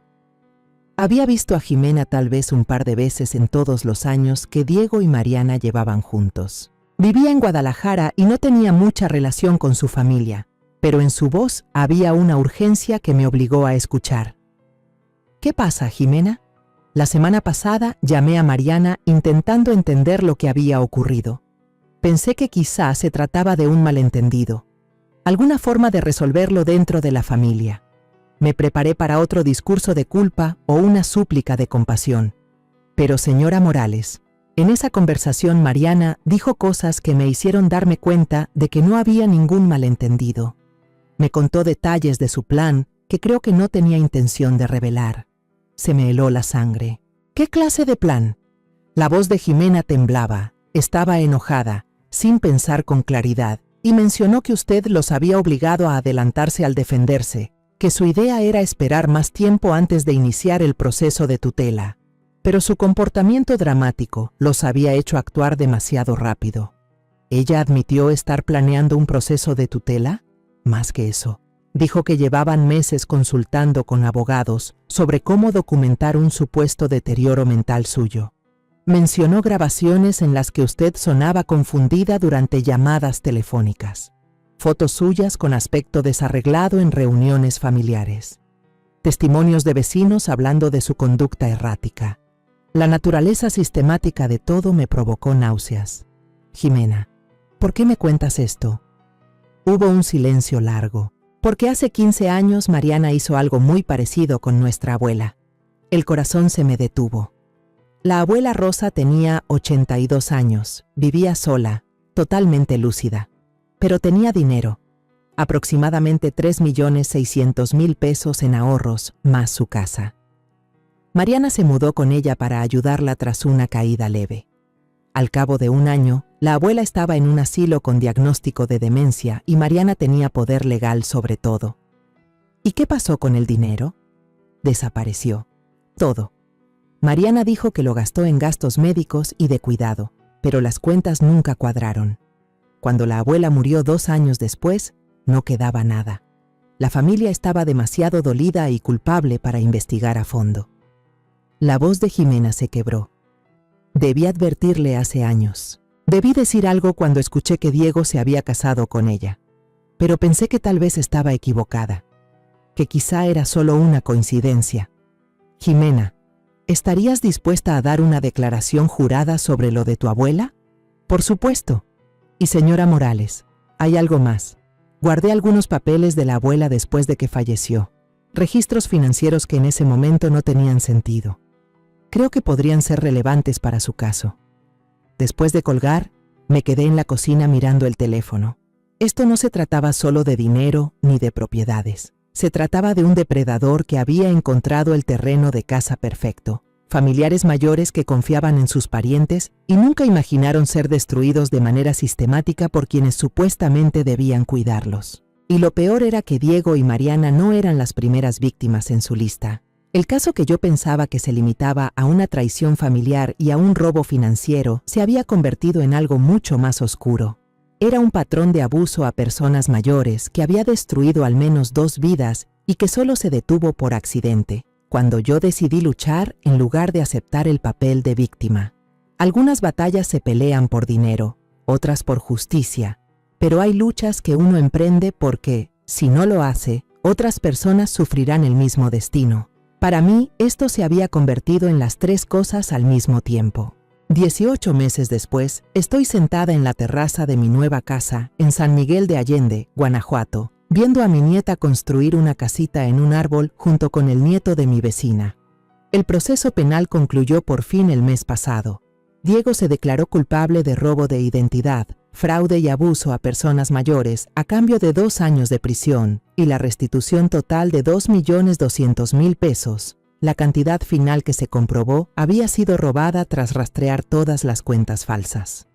Había visto a Jimena tal vez un par de veces en todos los años que Diego y Mariana llevaban juntos. Vivía en Guadalajara y no tenía mucha relación con su familia, pero en su voz había una urgencia que me obligó a escuchar. ¿Qué pasa, Jimena? La semana pasada llamé a Mariana intentando entender lo que había ocurrido. Pensé que quizá se trataba de un malentendido. Alguna forma de resolverlo dentro de la familia. Me preparé para otro discurso de culpa o una súplica de compasión. Pero, señora Morales, en esa conversación Mariana dijo cosas que me hicieron darme cuenta de que no había ningún malentendido. Me contó detalles de su plan que creo que no tenía intención de revelar. Se me heló la sangre. ¿Qué clase de plan? La voz de Jimena temblaba, estaba enojada, sin pensar con claridad. Y mencionó que usted los había obligado a adelantarse al defenderse, que su idea era esperar más tiempo antes de iniciar el proceso de tutela. Pero su comportamiento dramático los había hecho actuar demasiado rápido. ¿Ella admitió estar planeando un proceso de tutela? Más que eso, dijo que llevaban meses consultando con abogados sobre cómo documentar un supuesto deterioro mental suyo. Mencionó grabaciones en las que usted sonaba confundida durante llamadas telefónicas, fotos suyas con aspecto desarreglado en reuniones familiares. testimonios de vecinos hablando de su conducta errática. La naturaleza sistemática de todo me provocó náuseas. Jimena, ¿por qué me cuentas esto? Hubo un silencio largo, porque hace 15 años Mariana hizo algo muy parecido con nuestra abuela. El corazón se me detuvo. La abuela Rosa tenía 82 años, vivía sola, totalmente lúcida, pero tenía dinero, aproximadamente 3.600.000 pesos en ahorros, más su casa. Mariana se mudó con ella para ayudarla tras una caída leve. Al cabo de un año, la abuela estaba en un asilo con diagnóstico de demencia y Mariana tenía poder legal sobre todo. ¿Y qué pasó con el dinero? Desapareció. Todo. Mariana dijo que lo gastó en gastos médicos y de cuidado, pero las cuentas nunca cuadraron. Cuando la abuela murió 2 años después, no quedaba nada. La familia estaba demasiado dolida y culpable para investigar a fondo. La voz de Jimena se quebró. Debí advertirle hace años. Debí decir algo cuando escuché que Diego se había casado con ella. Pero pensé que tal vez estaba equivocada, que quizá era solo una coincidencia. Jimena, ¿estarías dispuesta a dar una declaración jurada sobre lo de tu abuela? Por supuesto. Y señora Morales, hay algo más. Guardé algunos papeles de la abuela después de que falleció. Registros financieros que en ese momento no tenían sentido. Creo que podrían ser relevantes para su caso. Después de colgar, me quedé en la cocina mirando el teléfono. Esto no se trataba solo de dinero ni de propiedades. Se trataba de un depredador que había encontrado el terreno de caza perfecto. Familiares mayores que confiaban en sus parientes y nunca imaginaron ser destruidos de manera sistemática por quienes supuestamente debían cuidarlos. Y lo peor era que Diego y Mariana no eran las primeras víctimas en su lista. El caso que yo pensaba que se limitaba a una traición familiar y a un robo financiero se había convertido en algo mucho más oscuro. Era un patrón de abuso a personas mayores que había destruido al menos 2 vidas y que solo se detuvo por accidente, cuando yo decidí luchar en lugar de aceptar el papel de víctima. Algunas batallas se pelean por dinero, otras por justicia, pero hay luchas que uno emprende porque, si no lo hace, otras personas sufrirán el mismo destino. Para mí, esto se había convertido en las 3 cosas al mismo tiempo. 18 meses después, estoy sentada en la terraza de mi nueva casa en San Miguel de Allende, Guanajuato, viendo a mi nieta construir una casita en un árbol junto con el nieto de mi vecina. El proceso penal concluyó por fin el mes pasado. Diego se declaró culpable de robo de identidad, fraude y abuso a personas mayores a cambio de 2 años de prisión y la restitución total de 2.200.000 pesos. La cantidad final que se comprobó había sido robada tras rastrear todas las cuentas falsas.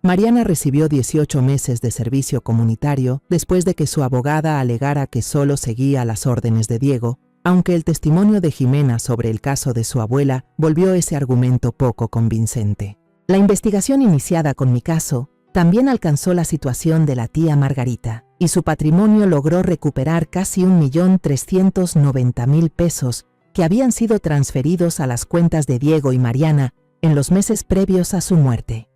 Mariana recibió 18 meses de servicio comunitario después de que su abogada alegara que solo seguía las órdenes de Diego, aunque el testimonio de Jimena sobre el caso de su abuela volvió ese argumento poco convincente. La investigación iniciada con mi caso también alcanzó la situación de la tía Margarita, y su patrimonio logró recuperar casi 1.390.000 pesos que habían sido transferidos a las cuentas de Diego y Mariana en los meses previos a su muerte.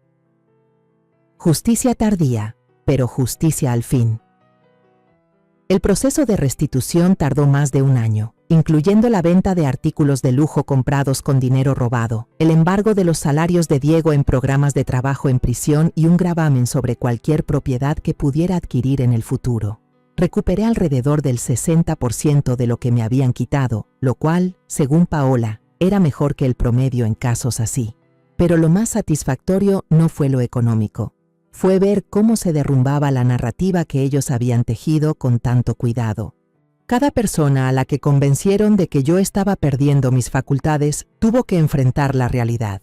Justicia tardía, pero justicia al fin. El proceso de restitución tardó más de 1 año, incluyendo la venta de artículos de lujo comprados con dinero robado, el embargo de los salarios de Diego en programas de trabajo en prisión y un gravamen sobre cualquier propiedad que pudiera adquirir en el futuro. Recuperé alrededor del 60% de lo que me habían quitado, lo cual, según Paola, era mejor que el promedio en casos así. Pero lo más satisfactorio no fue lo económico. Fue ver cómo se derrumbaba la narrativa que ellos habían tejido con tanto cuidado. Cada persona a la que convencieron de que yo estaba perdiendo mis facultades tuvo que enfrentar la realidad.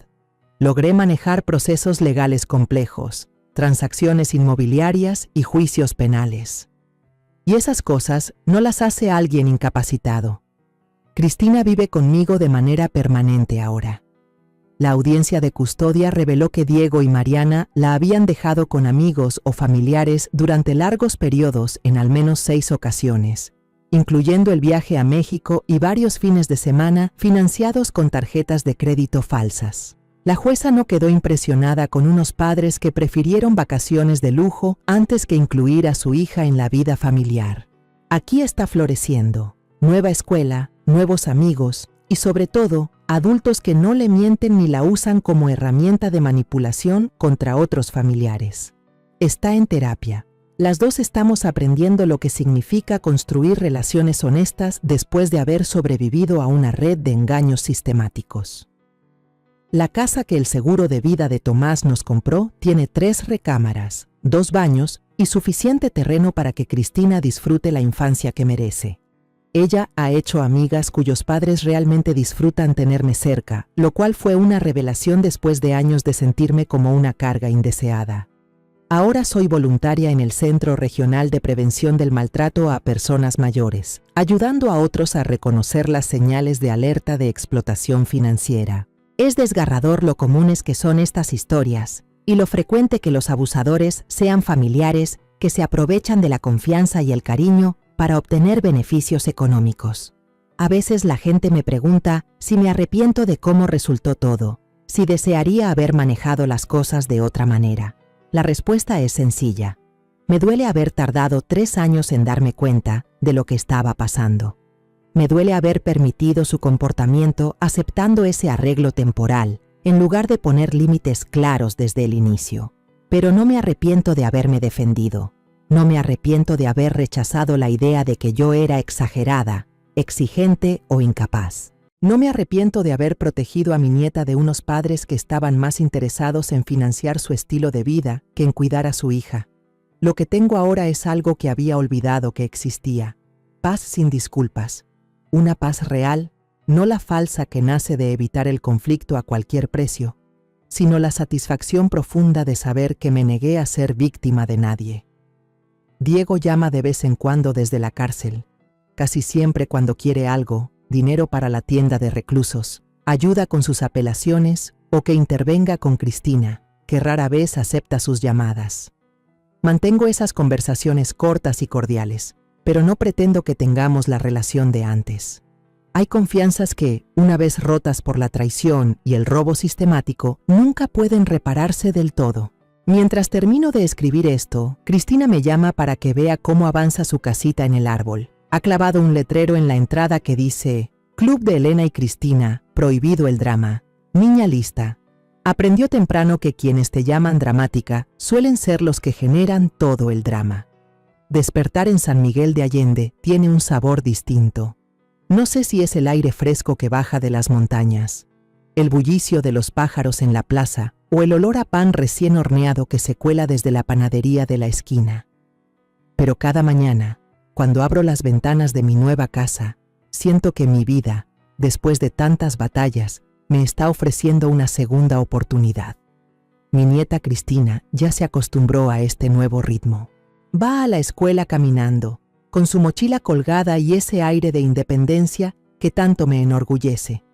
Logré manejar procesos legales complejos, transacciones inmobiliarias y juicios penales. Y esas cosas no las hace alguien incapacitado. Cristina vive conmigo de manera permanente ahora. La audiencia de custodia reveló que Diego y Mariana la habían dejado con amigos o familiares durante largos periodos en al menos 6 ocasiones, incluyendo el viaje a México y varios fines de semana financiados con tarjetas de crédito falsas. La jueza no quedó impresionada con unos padres que prefirieron vacaciones de lujo antes que incluir a su hija en la vida familiar. Aquí está floreciendo. Nueva escuela, nuevos amigos y, sobre todo, adultos que no le mienten ni la usan como herramienta de manipulación contra otros familiares. Está en terapia. Las dos estamos aprendiendo lo que significa construir relaciones honestas después de haber sobrevivido a una red de engaños sistemáticos. La casa que el seguro de vida de Tomás nos compró tiene 3 recámaras, 2 baños y suficiente terreno para que Cristina disfrute la infancia que merece. Ella ha hecho amigas cuyos padres realmente disfrutan tenerme cerca, lo cual fue una revelación después de años de sentirme como una carga indeseada. Ahora soy voluntaria en el Centro Regional de Prevención del Maltrato a Personas Mayores, ayudando a otros a reconocer las señales de alerta de explotación financiera. Es desgarrador lo comunes que son estas historias y lo frecuente que los abusadores sean familiares que se aprovechan de la confianza y el cariño para obtener beneficios económicos. A veces la gente me pregunta si me arrepiento de cómo resultó todo, si desearía haber manejado las cosas de otra manera. La respuesta es sencilla. Me duele haber tardado 3 años en darme cuenta de lo que estaba pasando. Me duele haber permitido su comportamiento aceptando ese arreglo temporal, en lugar de poner límites claros desde el inicio. Pero no me arrepiento de haberme defendido. No me arrepiento de haber rechazado la idea de que yo era exagerada, exigente o incapaz. No me arrepiento de haber protegido a mi nieta de unos padres que estaban más interesados en financiar su estilo de vida que en cuidar a su hija. Lo que tengo ahora es algo que había olvidado que existía. Paz sin disculpas. Una paz real, no la falsa que nace de evitar el conflicto a cualquier precio, sino la satisfacción profunda de saber que me negué a ser víctima de nadie. Diego llama de vez en cuando desde la cárcel, casi siempre cuando quiere algo, dinero para la tienda de reclusos, ayuda con sus apelaciones o que intervenga con Cristina, que rara vez acepta sus llamadas. Mantengo esas conversaciones cortas y cordiales, pero no pretendo que tengamos la relación de antes. Hay confianzas que, una vez rotas por la traición y el robo sistemático, nunca pueden repararse del todo. Mientras termino de escribir esto, Cristina me llama para que vea cómo avanza su casita en el árbol. Ha clavado un letrero en la entrada que dice: Club de Elena y Cristina, prohibido el drama. Niña lista. Aprendió temprano que quienes te llaman dramática suelen ser los que generan todo el drama. Despertar en San Miguel de Allende tiene un sabor distinto. No sé si es el aire fresco que baja de las montañas, el bullicio de los pájaros en la plaza o el olor a pan recién horneado que se cuela desde la panadería de la esquina. Pero cada mañana, cuando abro las ventanas de mi nueva casa, siento que mi vida, después de tantas batallas, me está ofreciendo una segunda oportunidad. Mi nieta Cristina ya se acostumbró a este nuevo ritmo. Va a la escuela caminando, con su mochila colgada y ese aire de independencia que tanto me enorgullece.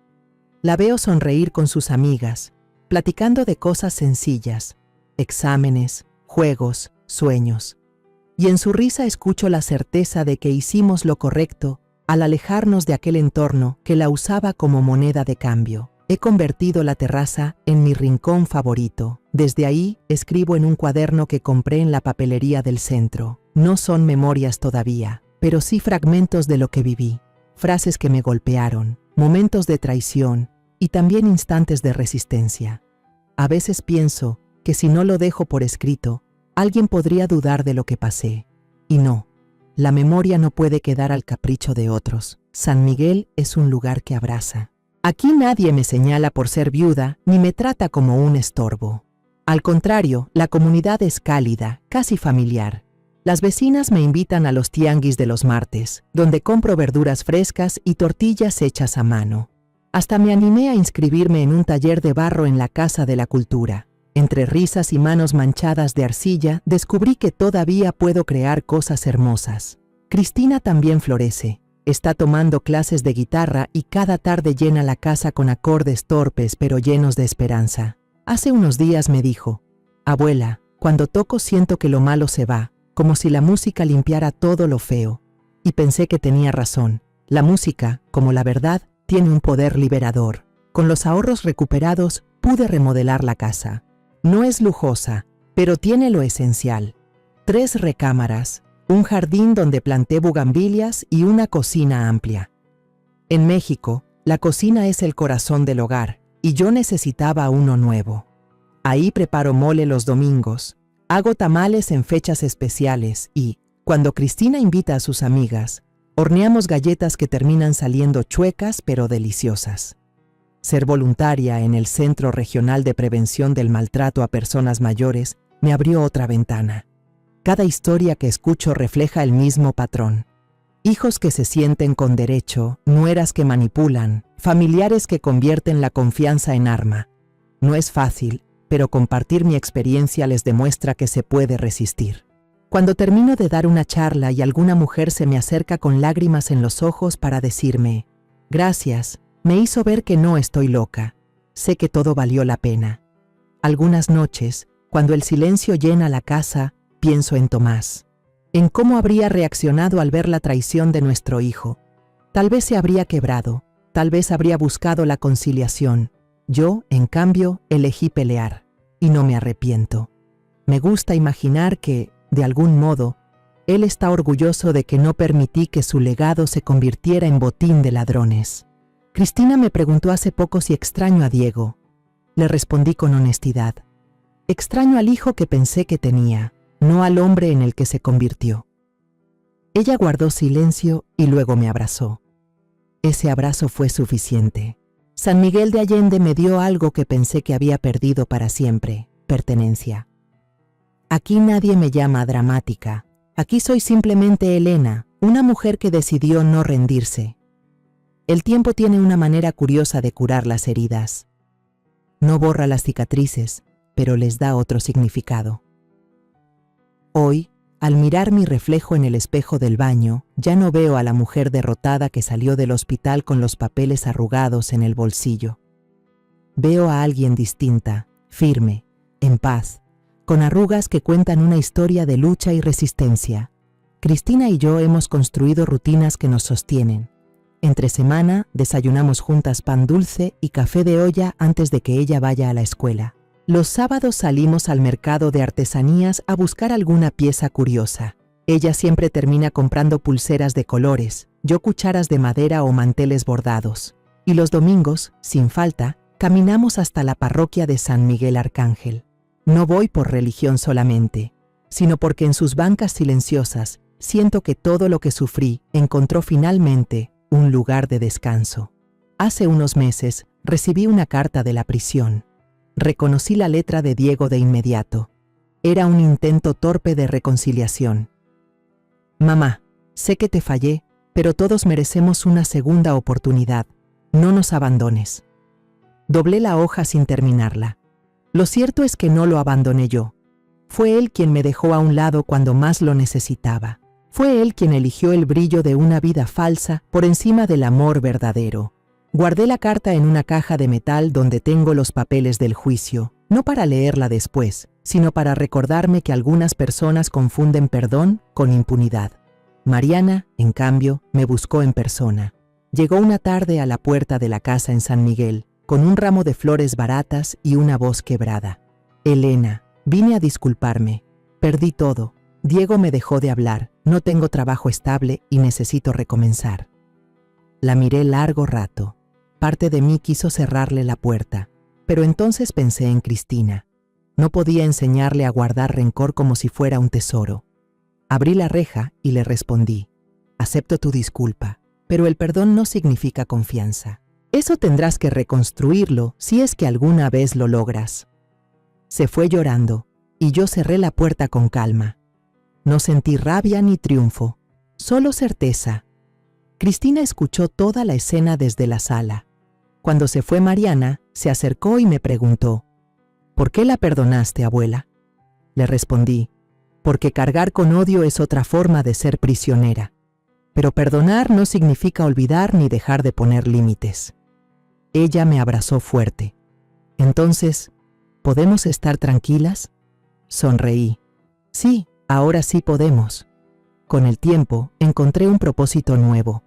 La veo sonreír con sus amigas, platicando de cosas sencillas, exámenes, juegos, sueños. Y en su risa escucho la certeza de que hicimos lo correcto al alejarnos de aquel entorno que la usaba como moneda de cambio. He convertido la terraza en mi rincón favorito. Desde ahí escribo en un cuaderno que compré en la papelería del centro. No son memorias todavía, pero sí fragmentos de lo que viví. Frases que me golpearon, momentos de traición y también instantes de resistencia. A veces pienso que si no lo dejo por escrito, alguien podría dudar de lo que pasé. Y no, la memoria no puede quedar al capricho de otros. San Miguel es un lugar que abraza. Aquí nadie me señala por ser viuda ni me trata como un estorbo. Al contrario, la comunidad es cálida, casi familiar. Las vecinas me invitan a los tianguis de los martes, donde compro verduras frescas y tortillas hechas a mano. Hasta me animé a inscribirme en un taller de barro en la Casa de la Cultura. Entre risas y manos manchadas de arcilla, descubrí que todavía puedo crear cosas hermosas. Cristina también florece. Está tomando clases de guitarra y cada tarde llena la casa con acordes torpes pero llenos de esperanza. Hace unos días me dijo: «Abuela, cuando toco siento que lo malo se va, como si la música limpiara todo lo feo». Y pensé que tenía razón. La música, como la verdad, tiene un poder liberador. Con los ahorros recuperados pude remodelar la casa. No es lujosa, pero tiene lo esencial. 3 recámaras, un jardín donde planté bugambilias y una cocina amplia. En México, la cocina es el corazón del hogar, y yo necesitaba uno nuevo. Ahí preparo mole los domingos, hago tamales en fechas especiales y, cuando Cristina invita a sus amigas, horneamos galletas que terminan saliendo chuecas pero deliciosas. Ser voluntaria en el Centro Regional de Prevención del Maltrato a Personas Mayores me abrió otra ventana. Cada historia que escucho refleja el mismo patrón. Hijos que se sienten con derecho, nueras que manipulan, familiares que convierten la confianza en arma. No es fácil, pero compartir mi experiencia les demuestra que se puede resistir. Cuando termino de dar una charla y alguna mujer se me acerca con lágrimas en los ojos para decirme, gracias, me hizo ver que no estoy loca, sé que todo valió la pena. Algunas noches, cuando el silencio llena la casa, pienso en Tomás, en cómo habría reaccionado al ver la traición de nuestro hijo. Tal vez se habría quebrado, tal vez habría buscado la conciliación. Yo, en cambio, elegí pelear, y no me arrepiento. Me gusta imaginar que, de algún modo, él está orgulloso de que no permití que su legado se convirtiera en botín de ladrones. Cristina me preguntó hace poco si extraño a Diego. Le respondí con honestidad. Extraño al hijo que pensé que tenía, no al hombre en el que se convirtió. Ella guardó silencio y luego me abrazó. Ese abrazo fue suficiente. San Miguel de Allende me dio algo que pensé que había perdido para siempre, pertenencia. Aquí nadie me llama dramática. Aquí soy simplemente Elena, una mujer que decidió no rendirse. El tiempo tiene una manera curiosa de curar las heridas. No borra las cicatrices, pero les da otro significado. Hoy, al mirar mi reflejo en el espejo del baño, ya no veo a la mujer derrotada que salió del hospital con los papeles arrugados en el bolsillo. Veo a alguien distinta, firme, en paz, con arrugas que cuentan una historia de lucha y resistencia. Cristina y yo hemos construido rutinas que nos sostienen. Entre semana, desayunamos juntas pan dulce y café de olla antes de que ella vaya a la escuela. Los sábados salimos al mercado de artesanías a buscar alguna pieza curiosa. Ella siempre termina comprando pulseras de colores, yo cucharas de madera o manteles bordados. Y los domingos, sin falta, caminamos hasta la parroquia de San Miguel Arcángel. No voy por religión solamente, sino porque en sus bancas silenciosas siento que todo lo que sufrí encontró finalmente un lugar de descanso. Hace unos meses recibí una carta de la prisión. Reconocí la letra de Diego de inmediato. Era un intento torpe de reconciliación. Mamá, sé que te fallé, pero todos merecemos una segunda oportunidad. No nos abandones. Doblé la hoja sin terminarla. Lo cierto es que no lo abandoné yo. Fue él quien me dejó a un lado cuando más lo necesitaba. Fue él quien eligió el brillo de una vida falsa por encima del amor verdadero. Guardé la carta en una caja de metal donde tengo los papeles del juicio, no para leerla después, sino para recordarme que algunas personas confunden perdón con impunidad. Mariana, en cambio, me buscó en persona. Llegó una tarde a la puerta de la casa en San Miguel, con un ramo de flores baratas y una voz quebrada. Elena, vine a disculparme. Perdí todo. Diego me dejó de hablar, no tengo trabajo estable y necesito recomenzar. La miré largo rato. Parte de mí quiso cerrarle la puerta, pero entonces pensé en Cristina. No podía enseñarle a guardar rencor como si fuera un tesoro. Abrí la reja y le respondí, acepto tu disculpa, pero el perdón no significa confianza. Eso tendrás que reconstruirlo si es que alguna vez lo logras. Se fue llorando, y yo cerré la puerta con calma. No sentí rabia ni triunfo, solo certeza. Cristina escuchó toda la escena desde la sala. Cuando se fue Mariana, se acercó y me preguntó, ¿por qué la perdonaste, abuela? Le respondí, porque cargar con odio es otra forma de ser prisionera. Pero perdonar no significa olvidar ni dejar de poner límites. Ella me abrazó fuerte. Entonces, ¿podemos estar tranquilas? Sonreí. Sí, ahora sí podemos. Con el tiempo, encontré un propósito nuevo.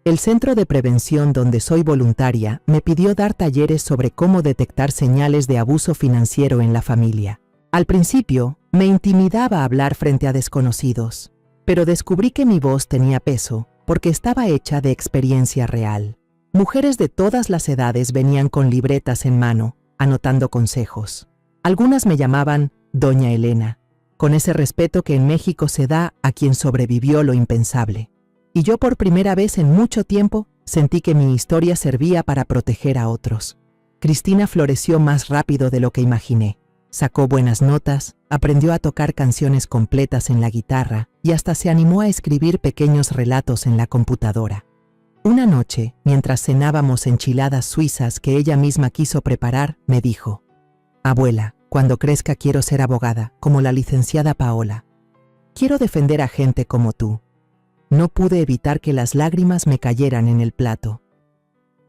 El centro de prevención donde soy voluntaria me pidió dar talleres sobre cómo detectar señales de abuso financiero en la familia. Al principio, me intimidaba hablar frente a desconocidos, pero descubrí que mi voz tenía peso porque estaba hecha de experiencia real. Mujeres de todas las edades venían con libretas en mano, anotando consejos. Algunas me llamaban Doña Elena, con ese respeto que en México se da a quien sobrevivió lo impensable. Y yo por primera vez en mucho tiempo sentí que mi historia servía para proteger a otros. Cristina floreció más rápido de lo que imaginé. Sacó buenas notas, aprendió a tocar canciones completas en la guitarra y hasta se animó a escribir pequeños relatos en la computadora. Una noche, mientras cenábamos enchiladas suizas que ella misma quiso preparar, me dijo: «Abuela, cuando crezca quiero ser abogada, como la licenciada Paola. Quiero defender a gente como tú». No pude evitar que las lágrimas me cayeran en el plato.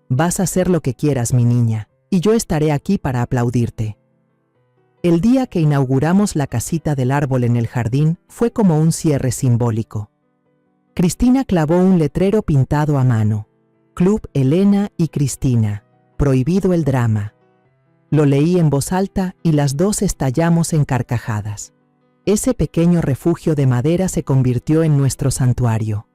«Vas a hacer lo que quieras, mi niña, y yo estaré aquí para aplaudirte». El día que inauguramos la casita del árbol en el jardín fue como un cierre simbólico. Cristina clavó un letrero pintado a mano: Club Elena y Cristina, prohibido el drama. Lo leí en voz alta y las dos estallamos en carcajadas. Ese pequeño refugio de madera se convirtió en nuestro santuario.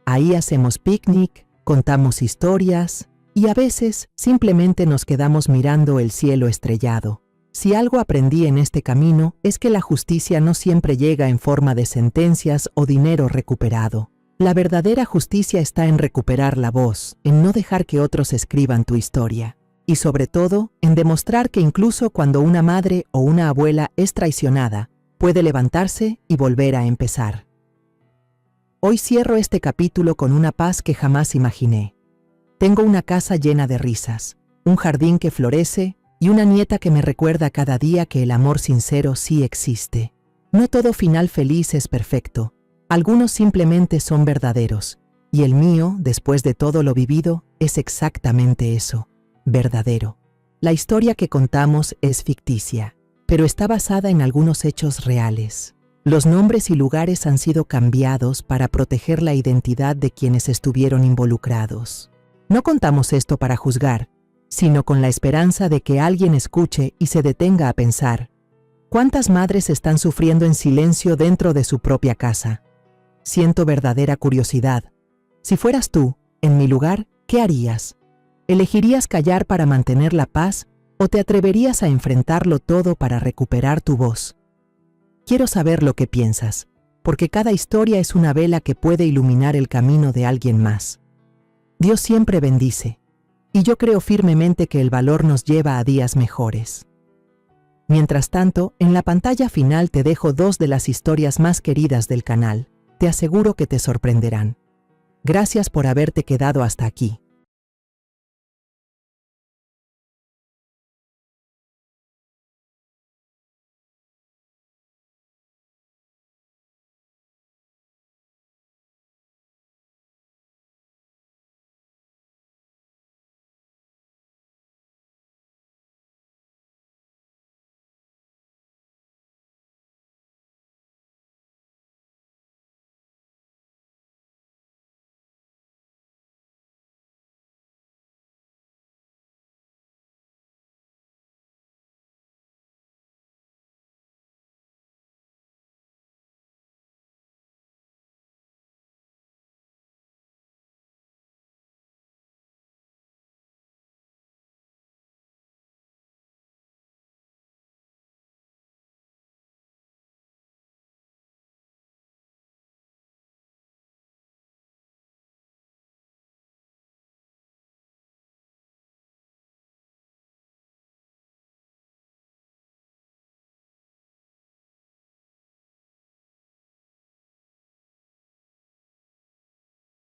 Ahí hacemos picnic, contamos historias y a veces simplemente nos quedamos mirando el cielo estrellado. Si algo aprendí en este camino es que la justicia no siempre llega en forma de sentencias o dinero recuperado. La verdadera justicia está en recuperar la voz, en no dejar que otros escriban tu historia. Y sobre todo, en demostrar que incluso cuando una madre o una abuela es traicionada, puede levantarse y volver a empezar. Hoy cierro este capítulo con una paz que jamás imaginé. Tengo una casa llena de risas, un jardín que florece y una nieta que me recuerda cada día que el amor sincero sí existe. No todo final feliz es perfecto. Algunos simplemente son verdaderos, y el mío, después de todo lo vivido, es exactamente eso, verdadero. La historia que contamos es ficticia, pero está basada en algunos hechos reales. Los nombres y lugares han sido cambiados para proteger la identidad de quienes estuvieron involucrados. No contamos esto para juzgar, sino con la esperanza de que alguien escuche y se detenga a pensar: ¿cuántas madres están sufriendo en silencio dentro de su propia casa? Siento verdadera curiosidad. Si fueras tú, en mi lugar, ¿qué harías? ¿Elegirías callar para mantener la paz o te atreverías a enfrentarlo todo para recuperar tu voz? Quiero saber lo que piensas, porque cada historia es una vela que puede iluminar el camino de alguien más. Dios siempre bendice, y yo creo firmemente que el valor nos lleva a días mejores. Mientras tanto, en la pantalla final te dejo 2 de las historias más queridas del canal. Te aseguro que te sorprenderán. Gracias por haberte quedado hasta aquí.